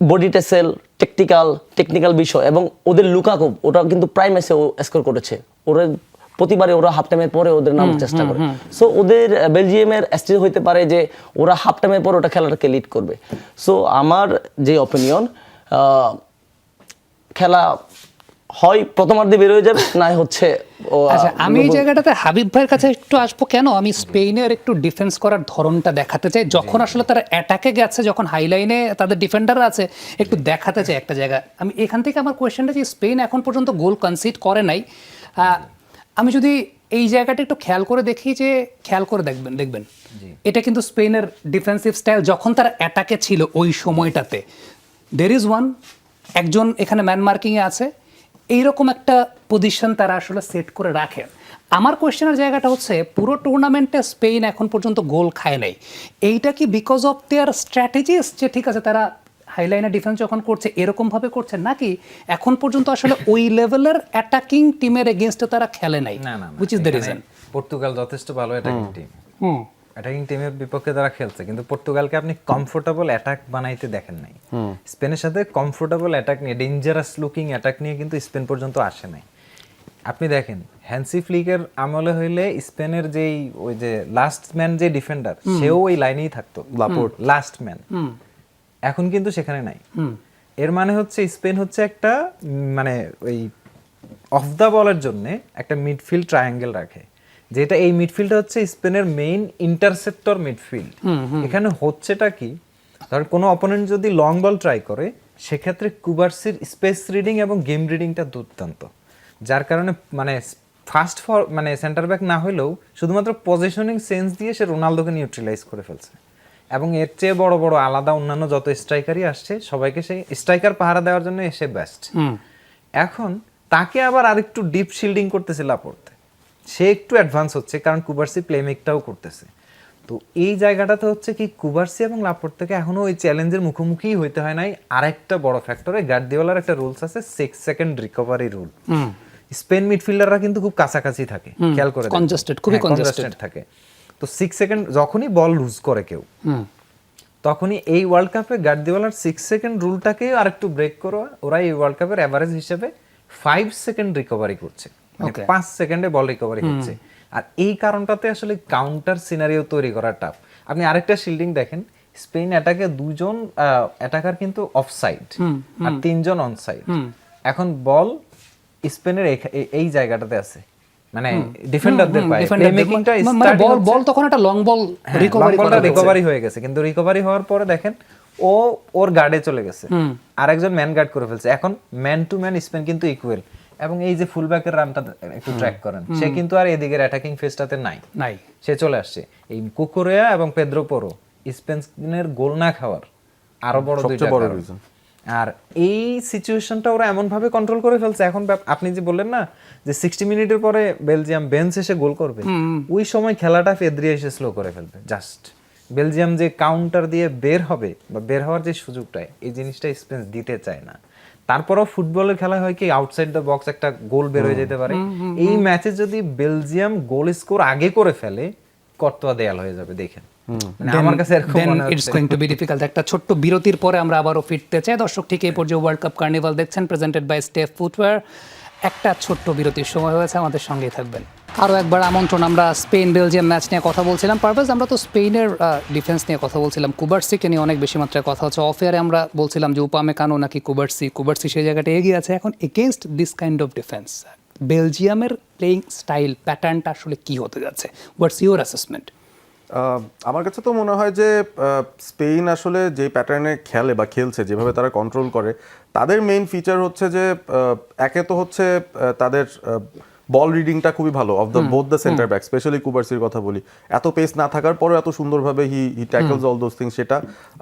বডি টেসেল, টেকনিক্যাল বিষয়, এবং ওদের লুকাকু ওটা কিন্তু প্রাইম ম্যাচে স্কোর করেছে, ওরা প্রতিবারে ওরা হাফ টাইমের পরে ওদের নামার চেষ্টা করে। সো ওদের বেলজিয়ামের স্টেজ হইতে পারে যে ওরা হাফ টাইমের পর ওটা খেলাটাকে লিড করবে। সো আমার যে অপিনিয়ন, খেলা হয় প্রথমার্ধে বের হয়ে যাবে, না হচ্ছে আচ্ছা, আমি এই জায়গাটাতে হাবিব ভাইয়ের কাছে একটু আসবো। কেন আমি স্পেনের একটু ডিফেন্স করার ধরনটা দেখাতে চাই, যখন আসলে তারা অ্যাটাকে গেছে, যখন হাইলাইনে তাদের ডিফেন্ডার আছে, একটু দেখাতে চাই একটা জায়গা। আমি এখান থেকে আমার কোয়েশ্চেনটা যে স্পেন এখন পর্যন্ত গোল কনসিড করে নাই, আমি যদি এই জায়গাটা একটু খেয়াল করে দেখবেন এটা কিন্তু স্পেনের ডিফেন্সিভ স্টাইল যখন তারা অ্যাটাকে ছিল ওই সময়টাতে, দের ইজ ওয়ান, একজন এখানে ম্যান মার্কিংয়ে আছে, এইরকম একটা পজিশন তারা আসলে সেট করে রাখে। আমার কোয়েশ্চেনের জায়গাটা হচ্ছে পুরো টুর্নামেন্টে স্পেন এখন পর্যন্ত গোল খায় নাই, এইটা কি বিকজ অফ দেয়ার স্ট্র্যাটেজিস, যে ঠিক আছে তারা হাইলাইনে ডিফেন্স যখন করছে এরকমভাবে করছে, নাকি এখন পর্যন্ত আসলে ওই লেভেলের অ্যাটাকিং টিমের এগেনস্টে তারা খেলে নাই, which is the reason? Portugal যথেষ্ট ভালো অ্যাটাকিং টিম, অ্যাটাকিং টিমের বিপক্ষে তারা খেলছে, কিন্তু পর্তুগালকে আপনি কমফোর্টেবল অ্যাটাক বানাইতে দেখেন নাই। স্পেনের সাথে কমফোর্টেবল অ্যাটাক নিয়ে, ডেঞ্জারাস লুকিং অ্যাটাক নিয়ে কিন্তু স্পেন পর্যন্ত আসে নাই। আপনি দেখেন হ্যান্সি ফ্লিকের আমলে হইলে স্পেনের যেই ওই যে লাস্ট ম্যান যে ডিফেন্ডার, সেও ওই লাইনেই থাকতো, লাস্ট ম্যান, এখন কিন্তু সেখানে নাই। এর মানে হচ্ছে স্পেন হচ্ছে একটা মানে ওই অফ দ্য বলের জন্য একটা মিডফিল্ড ট্রায়াঙ্গেল রাখে, যেটা এই মিডফিল্ডটা হচ্ছে স্পেনের মেইন ইন্টারসেপ্টর মিডফিল্ড। এখানে হচ্ছেটা কি, ধর কোনো অপোনেন্ট যদি লং বল ট্রাই করে, সেক্ষেত্রে কুবার্সির স্পেস রিডিং এবং গেম রিডিংটা দুর্দান্ত, যার কারণে মানে ফাস্ট মানে সেন্টার ব্যাক না হলেও শুধুমাত্র পজিশনিং সেন্স দিয়ে সে রোনালদোকে নিউট্রালাইজ করে ফেলছে। এবং এর চেয়ে বড় বড় আলাদা অন্যান্য যত স্ট্রাইকারই আসছে, সবাইকে সেই স্ট্রাইকার পাহারা দেওয়ার জন্য এসে বেস্ট। এখন তাকে আবার আরেকটু ডিপ শিল্ডিং করতেছে লাপোর্তে, সে একটু অ্যাডভান্স হচ্ছে, কারণ কুবার্সি প্লেমেকটাও করতেছে। তো এই জায়গাটাতে হচ্ছে কি, কুবার্সি এবং লাপোর্তেকে এখনো ওই চ্যালেঞ্জের মুখোমুখি হইতে হয় নাই। আরেকটা বড় ফ্যাক্টরে গার্দিওলার একটা রুলস আছে, 6 সেকেন্ড রিকভারি রুল। স্পেন মিডফিল্ডাররা কিন্তু খুব কাছাকাছি থাকে, খেয়াল করে খুবই কনজেস্টেড থাকে। তো 6 সেকেন্ড যখনই বল লুজ করে কেউ, তখনই এই ওয়ার্ল্ড কাপে গার্দিওলার 6 সেকেন্ড রুলটাকে আরেকটু ব্রেক করে ওরা এই ওয়ার্ল্ড কাপের এভারেজ হিসেবে 5 সেকেন্ড রিকভারি করছে, মানে 5 সেকেন্ডে বল রিকভারি হচ্ছে। আর এই কারণটাতে আসলে কাউন্টার সিনারিও তৈরি করা টাফ। আপনি আরেকটা শিল্ডিং দেখেন, স্পেন অ্যাটাকে 2 জন অ্যাটাকার কিন্তু অফসাইড আর 3 জন অনসাইড। এখন বল স্পেনের এই জায়গাটাতে আছে, মানে ডিফেন্ডারদের পায়ে প্লেমেকিংটা স্টার্ট, বল তখন একটা লং বল রিকভারি হয়ে গেছে, কিন্তু রিকভারি হওয়ার পরে দেখেন ওর গার্ডে চলে গেছে, আরেকজন ম্যান গার্ড করে ফেলছে। এখন ম্যান টু ম্যান স্পেন কিন্তু ইকুয়াল, এবং এই যে ফুলব্যাকের রানটা একটু ট্র্যাক করেন, সে কিন্তু আর এদিকের অ্যাটাকিং ফেজটাতে নাই, সে চলে আসছে। এই কুকুরেয়া এবং পেদ্রো পোরো স্পেনের গোল না খাওয়ার আরো বড় দুইটা কারণ। আর এই সিচুয়েশনটা ওরা এমন ভাবে কন্ট্রোল করে ফেলছে। এখন আপনি যে বললেন না যে 60 মিনিটের পরে বেলজিয়াম বেঞ্চ এসে গোল করবে, ওই সময় খেলাটা ফেদ্রি এসে স্লো করে ফেলবে। জাস্ট বেলজিয়াম যে কাউন্টার দিয়ে বের হবে বা বের হওয়ার যে সুযোগটা, এই জিনিসটা স্পেন দিতে চায় না। তারপরও ফুটবলের খেলা হয় কি, আউটসাইড দ্য বক্স একটা গোল বের হয়ে যেতে পারে। এই ম্যাচে যদি বেলজিয়াম গোল স্কোর আগে করে ফেলে, কর্তোয়া দেয়াল হয়ে যাবে। দেখেন, আমার কাছে এরকম মনে হচ্ছে it's going to be difficult. একটা ছোট্ট বিরতির পরে আমরা আবারও ফিরতে চাই। দর্শক ঠিক এই পর্যায়ে ওয়ার্ল্ড কাপ কার্নিভাল দেখছেন, প্রেজেন্টেড বাই স্টেফ ফুটওয়্যার। একটা ছোট্ট বিরতির সময় হয়েছে, আমাদের সঙ্গেই থাকবেন। আরও একবার আমন্ত্রণ। আমরা স্পেন বেলজিয়াম ম্যাচ নিয়ে কথা বলছিলাম। পারভেজ, আমরা তো স্পেনের ডিফেন্স নিয়ে কথা বলছিলাম, কুবার্সিকে নিয়ে অনেক বেশি মাত্রায় কথা হচ্ছে। অফ এয়ারে আমরা বলছিলাম যে উপমেকানো নাকি কুবার্সি সেই জায়গাটা এগিয়ে আছে। এখন against this kind of defence বেলজিয়ামের প্লেইং স্টাইল প্যাটার্নটা আসলে কি হতে যাচ্ছে? What's your assessment? আমার কাছে তো মনে হয় যে স্পেন আসলে যে প্যাটার্নে খেলে বা খেলছে, যেভাবে তারা কন্ট্রোল করে, তাদের মেইন ফিচার হচ্ছে যে একে তো হচ্ছে তাদের বল রিডিংটা খুবই ভালো of the both the centre back, specially কুবার্সির কথা বলি, এত পেস না থাকার পরেও এত সুন্দরভাবে he tackles all those things সেটা।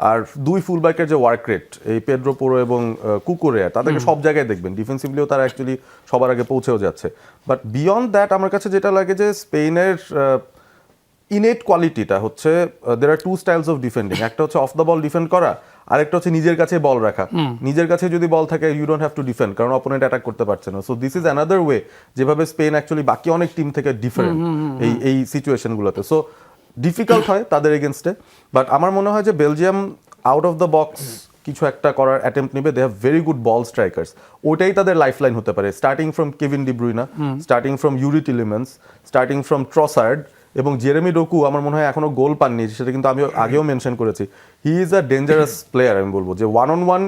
আর দুই ফুল ব্যাকের যে ওয়ার্ক রেট, এই পেড্রো পোরো এবং কুকুরেয়া, তাদেরকে সব জায়গায় দেখবেন ডিফেন্সিভলিও তারা অ্যাকচুয়ালি সবার আগে পৌঁছেও যাচ্ছে। বাট বিয়ন্ড দ্যাট আমার কাছে যেটা লাগে যে স্পেনের ইনেট কোয়ালিটিটা হচ্ছে দের আর টু স্টাইলস অফ ডিফেন্ডিং, একটা হচ্ছে অফ দ্য বল ডিফেন্ড করা, আরেকটা হচ্ছে নিজের কাছে বল রাখা। নিজের কাছে যদি বল থাকে you don't have to defend, কারণ অপোনেন্ট অ্যাটাক করতে পারছে না। So this is another way যেভাবে স্পেন অ্যাকচুয়ালি বাকি অনেক টিম থেকে ডিফারেন্ট এই সিচুয়েশনগুলোতে। সো ডিফিকাল্ট হয় তাদের এগেনস্টে। বাট আমার মনে হয় যে Belgium out of the box কিছু একটা করার অ্যাটেম্প্ট নেবে। They have very good ball strikers, ওটাই তাদের লাইফলাইন হতে পারে, starting from Kevin De Bruyne, starting from Youri Tielemans, starting from Trossard এবং জেরেমি ডোকু। আমার মনে হয় এখনো গোল পাননি, সেটা কিন্তু আমি আগেও মেনশন করেছি। He is a dangerous player. আমি বলবো যে 1-on-1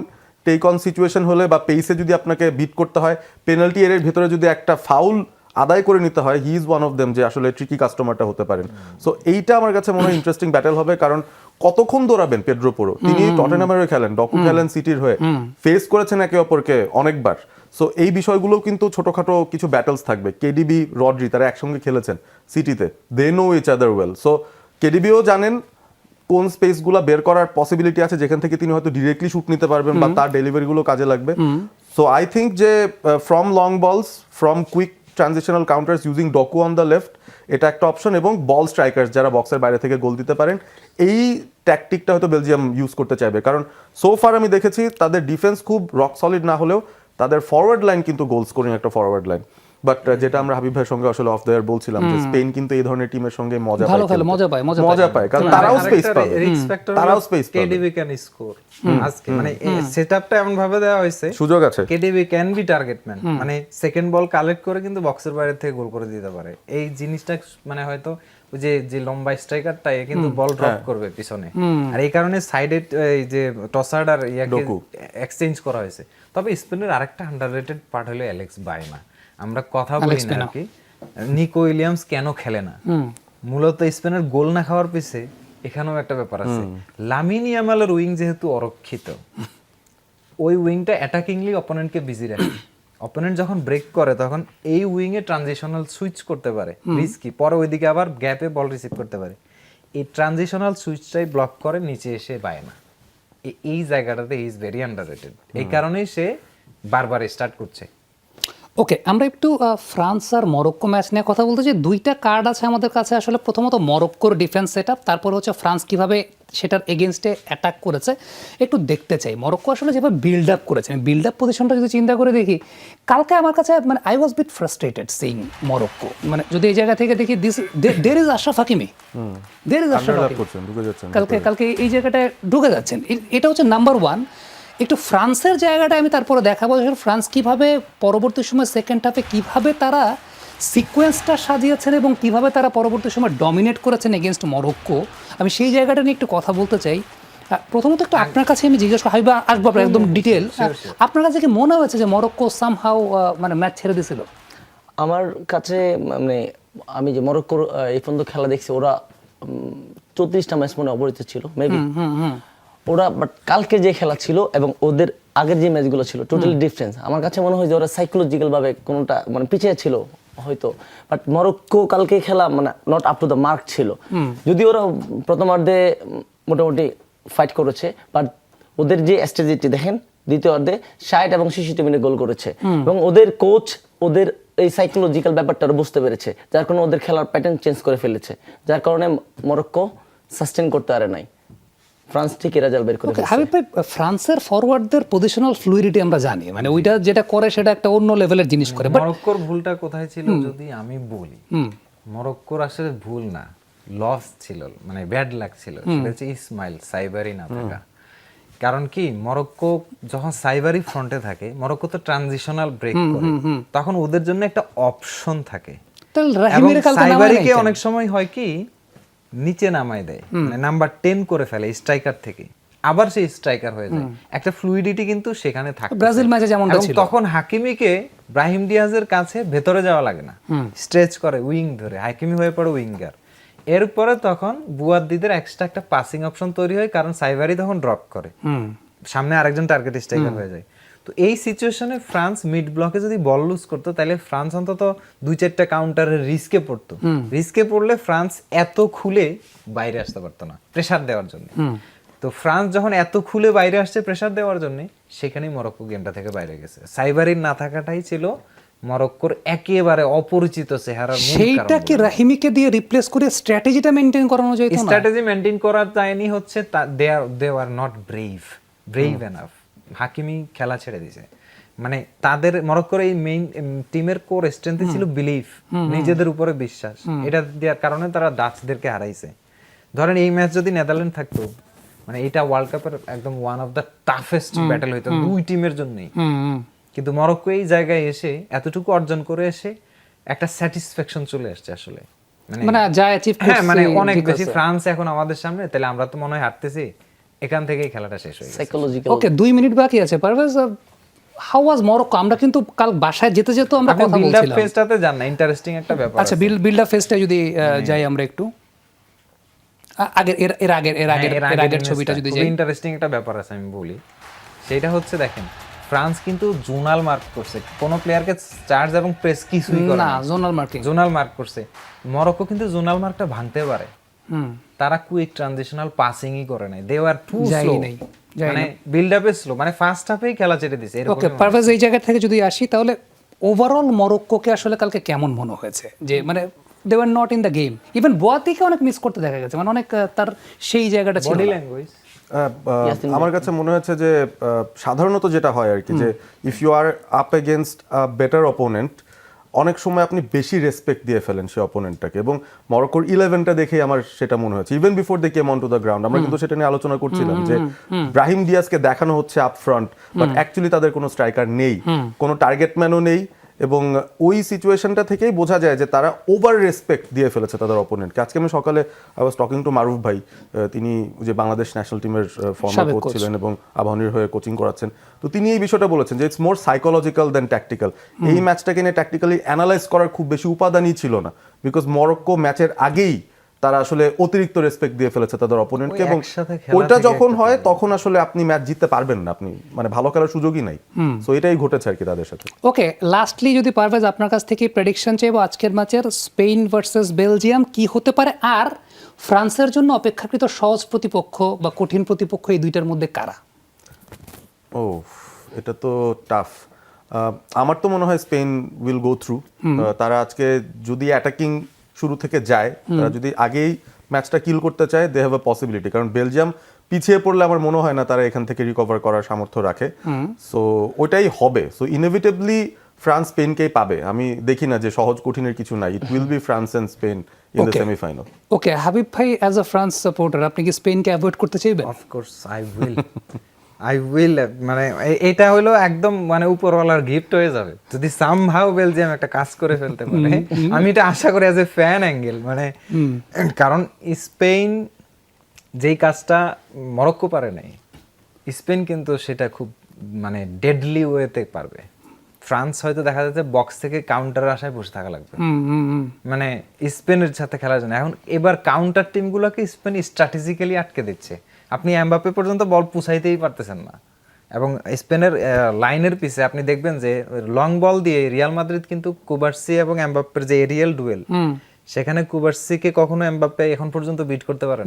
টেক অন সিচুয়েশন হলে বা পেসে যদি আপনাকে বিট করতে হয়, পেনাল্টি এরিয়ার ভেতরে যদি একটা ফাউল আদায় করে নিতে হয়, he is one of them যে আসলে ট্রিকি কাস্টমারটা হতে পারেন। সো এইটা আমার কাছে মনে হয় ইন্টারেস্টিং ব্যাটেল হবে, কারণ কতক্ষণ দৌড়াবেন পেড্রো পোরো, তিনি টটেনহামের হয়ে খেলেন, ডকু খেলেন সিটির হয়ে, ফেস করেছেন একে অপরকে অনেকবার। সো এই বিষয়গুলোও কিন্তু ছোটখাটো কিছু ব্যাটেলস থাকবে। কেডিবি, রড্রি তারা একসঙ্গে খেলেছেন সিটিতে, they know each other well. So কেডিবিও জানেন কোন স্পেসগুলো বের করার পসিবিলিটি আছে যেখান থেকে তিনি হয়তো ডিরেক্টলি শুট নিতে পারবেন বা তার ডেলিভারিগুলো কাজে লাগবে। সো আই থিঙ্ক যে ফ্রম লং বলস, from quick transitional counters using docu on the left, এটা একটা অপশন, এবং বল স্ট্রাইকার্স যারা বক্সের বাইরে থেকে গোল দিতে পারেন, এই ট্যাকটিকটা হয়তো বেলজিয়াম ইউজ করতে চাইবে। কারণ সো ফার আমি দেখেছি তাদের ডিফেন্স খুব রক সলিড না হলেও তাদের ফরওয়ার্ড লাইন কিন্তু গোল স্কোরিং একটা ফরওয়ার্ড লাইন। বাট যেটা আমরা হাবিব ভাইয়ের সঙ্গে আসলে অফ দ্য এয়ার বলছিলাম যে স্পেন কিন্তু এই ধরনের টিমের সঙ্গে মজা পায়, কারণ তারাও স্পেস পাবে, তারাও স্পেস পাবে। কেডিবি ক্যান স্কোর আজকে, মানে সেটআপটা এমন ভাবে দেওয়া হয়েছে, সুযোগ আছে KDB can be target man, মানে সেকেন্ড বল কালেক্ট করে কিন্তু বক্সের বাইরে থেকে গোল করে দিতে পারে। এই জিনিসটা মানে হয়তো ওই যে লম্বা স্ট্রাইকারটা কিন্তু বল ড্রপ করবে পিছনে, আর এই কারণে সাইডে এই যে টসার্ড আর ইয়াকে এক্সচেঞ্জ করা হয়েছে। তবে স্পেনের আরেকটা আন্ডাররেটেড পার্ট হলো অ্যালেক্স বায়না। আমরা কথা বলি না আর কি নিকো উইলিয়ামস কেন খেলে না, মূলত স্পেনের গোল না খাওয়ার পিছে এখানেও একটা ব্যাপার আছে। লামিন ইয়ামালের উইং যেহেতু অরক্ষিত, ওই উইংটা অ্যাটাকিংলি অপোনেন্টকে বিজি রাখে। অপোনেন্ট যখন ব্রেক করে তখন এই উইং এ ট্রানজিশনাল সুইচ করতে পারে, রিস্কি, পরে ওইদিকে আবার গ্যাপে বল রিসিভ করতে পারে। এই ট্রানজিশনাল সুইচটাই ব্লক করে নিচে এসে বায়না। এই জায়গাটাতে ইজ ভেরি আন্ডাররেটেড, এই কারণেই সে বারবার স্টার্ট করছে। ওকে, আমরা একটু ফ্রান্স আর মরক্কো ম্যাচ নিয়ে কথা বলতে চাই। দুইটা কার্ড আছে আমাদের কাছে আসলে। প্রথমত মরক্কোর ডিফেন্স সেটআপ, তারপর হচ্ছে ফ্রান্স কিভাবে সেটার এগেনস্টে অ্যাটাক করেছে একটু দেখতে চাই। মরক্কো আসলে যেভাবে বিল্ড আপ করেছে, বিল্ড আপ পজিশনটা যদি চিন্তা করে দেখি, কালকে আমার কাছে মানে I was bit frustrated seeing Morocco. মানে যদি এই জায়গা থেকে দেখি there is Achraf Hakimi, there is Achraf Hakimi কালকে এই জায়গাটায় ঢুকে যাচ্ছেন। এটা হচ্ছে নাম্বার ওয়ান। একটু ফ্রান্সের জায়গাটা আমি তারপরে দেখাবো, ফ্রান্স কিভাবে পরবর্তী সময় সেকেন্ড হাফে কিভাবে তারা সিকোয়েন্সটা সাজিয়েছেন এবং কিভাবে তারা পরবর্তী সময় ডমিনেট করেছেন এগেনস্ট মরক্কো। আমি সেই জায়গাটা নিয়ে একটু কথা বলতে চাই। প্রথমত একটু আপনার কাছে আমি জিজ্ঞেস করি, হাবিবা আসবো আপনার একদম ডিটেল, আপনার কাছে কি মনে হয়েছে যে মরক্কো সামহাও মানে ম্যাচ ছেড়ে দিয়েছিল? আমার কাছে মানে আমি যে মরক্কোর এই পর্যন্ত খেলা দেখছি, ওরা 34টা ম্যাচ মনে অপরাজিত ছিল মেবি ওরা, বাট কালকে যে খেলা ছিল এবং ওদের আগের যে ম্যাচগুলো ছিল টোটালি ডিফারেন্স। আমার কাছে মনে হয় যে ওরা সাইকোলজিক্যাল ভাবে কোনোটা মানে পিছিয়ে ছিল হয়তো, বাট মরক্কো কালকে খেলা মানে not up to the mark ছিল। যদি ওরা প্রথমার্ধে মোটামুটি ফাইট করেছে, বাট ওদের যে স্ট্র্যাটেজি দেখেন দ্বিতীয়ার্ধে 60 এবং 66 মিনিটে গোল করেছে, এবং ওদের কোচ ওদের এই সাইকোলজিক্যাল ব্যাপারটা বুঝতে পেরেছে, যার কারণে ওদের খেলার প্যাটার্ন চেঞ্জ করে ফেলেছে, যার কারণে মরক্কো সাস্টেন করতে পারে নাই। ফ্রান্স ঠিকই রেজাল্ট বের করে ফেলেছে। হাবিব ভাই, ফ্রান্সের ফরওয়ার্ডদের পজিশনাল ফ্লুইডিটি আমরা জানি, মানে ওইটা যেটা করে সেটা একটা অন্য লেভেলের জিনিস করে। মরক্কোর ভুলটা কোথায় ছিল যদি আমি বলি, মরক্কোর আসলে ভুল না, লস ছিল, মানে ব্যাড লাক ছিল। সেটা হচ্ছে ইসমাইল সাইবারি না থাকা। কারণ কি, মরক্কো যখন সাইবারি ফ্রন্টে থাকে, মরক্কো তো ট্রানজিশনাল ব্রেক করে, তখন ওদের জন্য একটা অপশন থাকে। এবং সাইবারিকে অনেক সময় হয় কি নিচে নামায় দেয়, মানে নাম্বার 10 করে ফেলে স্ট্রাইকার থেকে, আবার সেই স্ট্রাইকার হয়ে যায়। একটা ফ্লুইডিটি কিন্তু সেখানে থাকে। ব্রাজিল ম্যাচে যেমনটা ছিল, তখন হাকিমিকে ব্রাহিম ডিয়াজের কাছে ভেতরে যাওয়া লাগে না, স্ট্রেচ করে উইং ধরে, হাকিমি হয়ে পড়ে উইঙ্গার। এরপরে তখন বুয়াদ্দিদের এক্সট্রা একটা পাসিং অপশন তৈরি হয়, কারণ সাইবারি তখন ড্রপ করে, সামনে আরেকজন টার্গেট স্ট্রাইকার হয়ে যায়। তো এই সিচুয়েশনে ফ্রান্স মিড ব্লকে যদি বল লুজ করতো তাহলে ফ্রান্স অন্তত 2-4টা কাউন্টারের রিস্কে পড়তো। রিস্কে পড়লে ফ্রান্স এত খুলে বাইরে আসতে পারতো না প্রেসার দেওয়ার জন্য। তো ফ্রান্স যখন এত খুলে বাইরে আসছে প্রেসার দেওয়ার জন্য, সেখানেই মরক্কো গেমটা থেকে বাইরে গেছে। সাইবারির না থাকাটাই ছিল মরক্কোর একেবারে অপরিচিত চেহারার মূল কারণ। সেইটা কি রাহিমিকে দিয়ে রিপ্লেস করে স্ট্র্যাটেজিটা মেইনটেইন করানো যায় না? স্ট্র্যাটেজি মেইনটেইন করা যায়নি হচ্ছে they are not brave enough. Hakimi খেলা ছেড়ে দিয়েছে। মানে তাদের মরক্কোর এই মেইন টিমের কোর স্ট্রেংথ ছিল বিলিফ, নিজেদের উপরে বিশ্বাস। এটা দেওয়ার কারণে তারা ডাচদেরকে হারাইছে। ধরেন এই ম্যাচ যদি নেদারল্যান্ড থাকতো, মানে এটা ওয়ার্ল্ড কাপের একদম one of the toughest battle হইতো দুই টিমের জন্যই। কিন্তু মরক্কো এই জায়গায় এসে এতটুকু অর্জন করে এসে একটা স্যাটিসফ্যাকশন চলে আসছে আসলে। মানে যা অ্যাচিভ করছে, হ্যাঁ, মানে অনেক বেশি ফ্রান্স এখন আমাদের সামনে, তাহলে আমরা তো মনে হয় হারতেছি, এখান থেকেই খেলাটা শেষ হয়ে গেছে। সাইকোলজিক্যাল। ওকে 2 মিনিট বাকি আছে। Parvez, how was Morocco? আমরা কিন্তু কাল বাসায় যেতে যেতে আমরা আপনি কথা বিল্ড আপ বলছিলাম। ফেজটাতে যান না, ইন্টারেস্টিং একটা ব্যাপার আচ্ছা, আছে। বিল্ড আপ ফেজটা যদি যাই আমরা একটু এর আগের ছবিটা যদি যাই, ইন্টারেস্টিং একটা ব্যাপার আছে আমি বলি। সেটা হচ্ছে দেখেন, ফ্রান্স কিন্তু জোনাল মার্ক করছে, কোন প্লেয়ারকে চার্জ এবং প্রেস কিছুই করে না, না, জোনাল মার্কিং। জোনাল মার্ক করছে। মরক্কো কিন্তু জোনাল মার্কটা ভাঙতে পারে। তারা কুইক ট্রানজিশনাল পাসিংই করে নাই, দে আর টু স্লো, মানে বিল্ড আপে স্লো, মানে ফার্স্ট হাফেই খেলা ছেড়ে দিয়েছে। ওকে পারভেজ, এই জায়গা থেকে যদি আসি তাহলে ওভারঅল মরক্কোকে আসলে কালকে কেমন মনে হয়েছে? যে মানে they were not in the game. Even বোয়াতিকে অনেক মিস করতে দেখা গেছে, মানে অনেক তার সেই জায়গাটা ছিল। বডি ল্যাঙ্গুয়েজ আমার কাছে মনে হচ্ছে যে সাধারণত যেটা হয় আর কি, যে if you are up against a better opponent, অনেক সময় আপনি বেশি রেসপেক্ট দিয়ে ফেলেন সেই অপোনেন্টটাকে, এবং মরক্কোর 11টা দেখেই আমার সেটা মনে হচ্ছে। Even before they came on to the ground আমরা কিন্তু সেটা নিয়ে আলোচনা করছিলাম যে ব্রাহিম দিয়াজকে দেখানো হচ্ছে আপ ফ্রন্ট, বাট অ্যাকচুয়ালি তাদের কোনো স্ট্রাইকার নেই, কোনো টার্গেট ম্যানও নেই, এবং ওই সিচুয়েশনটা থেকেই বোঝা যায় যে তারা ওভার রেসপেক্ট দিয়ে ফেলেছে তাদের অপোনেন্টকে। আজকে আমি সকালে আই ওয়াজ টকিং টু মারুফ ভাই, তিনি যে বাংলাদেশ ন্যাশনাল টিমের ফর্মার কোচ ছিলেন এবং আবাহনীর হয়ে কোচিং করাচ্ছেন, তো তিনি এই বিষয়টা বলেছেন যে it's more psychological than tactical. এই ম্যাচটাকে নিয়ে ট্যাকটিক্যালি অ্যানালাইজ করার খুব বেশি উপাদানই ছিল না, বিকজ মরক্কো ম্যাচের আগেই তারা আসলে অতিরিক্ত রেসপেক্ট দিয়ে ফেলেছে তাদের অপোনেন্টকে, এবং ওইটা যখন হয় তখন আসলে আপনি ম্যাচ জিততে পারবেন না, আপনি মানে ভালো খেলার সুযোগই নাই। সো এটাই ঘটেছে আর কি তাদের সাথে। ওকে, লাস্টলি যদি পারভেজ আপনার কাছ থেকে প্রেডিকশন চাইবো আজকের ম্যাচের, স্পেন ভার্সেস বেলজিয়াম কি হতে পারে, আর ফ্রান্সের জন্য অপেক্ষাকৃত সহজ প্রতিপক্ষ বা কঠিন প্রতিপক্ষ এই দুইটার মধ্যে কারা? ও, এটা তো টাফ। আমার তো মনে হয় স্পেন উইল গো থ্রু। তারা আজকে যদি অ্যাটাকিং শুরু থেকে যায়, তারা যদি আগেই ম্যাচটা কিল করতে চায়, দে হ্যাভ আ পসিবিলিটি। কারণ বেলজিয়াম পিছিয়ে পড়লে আমার মনে হয় না তারা এখান থেকে রিকভার করার সামর্থ্য রাখে। সো ওইটাই হবে। সো ইনএভিটেবলি ফ্রান্স স্পেনকেই পাবে। আমি দেখি না যে সহজ কঠিনের কিছু নাই। It will be France and Spain in the semifinal. Okay, Habib ভাই অ্যাজ আ ফ্রান্স সাপোর্টার আপনি কি স্পেনকে অ্যাভয়েড করতে চাইবেন? অফকোর্স আই উইল মানে এটা হলো একদম মানে উপরওয়ালার গিফট হয়ে যাবে যদি সামহাউ বেলজিয়াম একটা কাজ করে ফেলতে পারে। আমি এটা আশা করি অ্যাজ এ ফ্যান অ্যাঙ্গেল, মানে কারণ স্পেন যেই কাজটা মরক্কো পারে নাই, স্পেন কিন্তু সেটা খুব মানে ডেডলি ওয়েতে পারবে। ফ্রান্স হয়তো দেখা যাচ্ছে বক্স থেকে কাউন্টারের আশায় বসে থাকা লাগবে, মানে স্পেনের সাথে খেলার জন্য। এখন এবার কাউন্টার টিমগুলোকে স্পেন স্ট্র্যাটেজিক্যালি আটকে দিচ্ছে। আপনি এমবাপ্পে পর্যন্ত বল পুষাইতেই পারতেছেন না, এবং স্পেনের লাইনের পিছে আপনি দেখবেন যে লং বল দিয়ে রিয়াল মাদ্রিদ কিন্তু কুবার্সি এবং এমবাপ্পের যে এরিয়াল ডুয়েল, সেখানে কুবার্সিকে কখনো এমবাপ্পে এখন পর্যন্ত বিট করতে পারে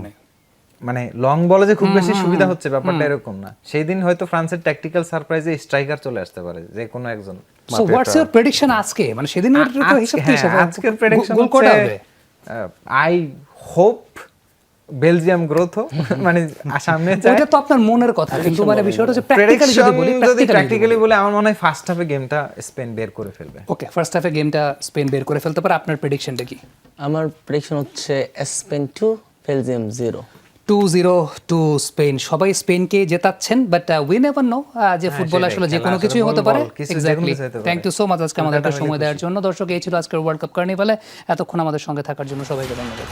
না। মানে লং বলে যে খুব বেশি সুবিধা হচ্ছে ব্যাপারটা এরকম না। সেই দিন হয়তো ফ্রান্সের ট্যাকটিক্যাল সারপ্রাইজে স্ট্রাইকার চলে আসতে পারে যে কোনো একজন। সো হোয়াটস ইওর প্রেডিকশন আজকে, মানে সেদিনের তো হিসাব তো হিসাব, আজকের প্রেডিকশন হচ্ছে আই হোপ বেলজিয়াম গ্রোথ হোক, মানে সামনে চাই। ওটা তো আপনার মনের কথা, কিন্তু মানে বিষয়টা হচ্ছে প্র্যাকটিক্যালি যদি প্র্যাকটিক্যালি বলে আমার মনে হয় ফার্স্ট হাফে গেমটা স্পেন বের করে ফেলবে। ওকে, ফার্স্ট হাফে গেমটা স্পেন বের করে ফেলতে পারে। আপনার প্রেডিকশনটা কি? আমার প্রেডিকশন হচ্ছে স্পেন 2 বেলজিয়াম 0। 2-0 to Spain. সবাই স্পেনকে জেতাচ্ছেন, বাট উই নেভার নো যে ফুটবল আসলে যে কোনো কিছুই হতে পারে। Exactly. Thank you so much আজকে আমাদেরকে সময় দেওয়ার জন্য। দর্শক, এই ছিল আজকের ওয়ার্ল্ড কাপ কার্নিভালে। এতক্ষণ আমাদের সঙ্গে থাকার জন্য সবাইকে ধন্যবাদ।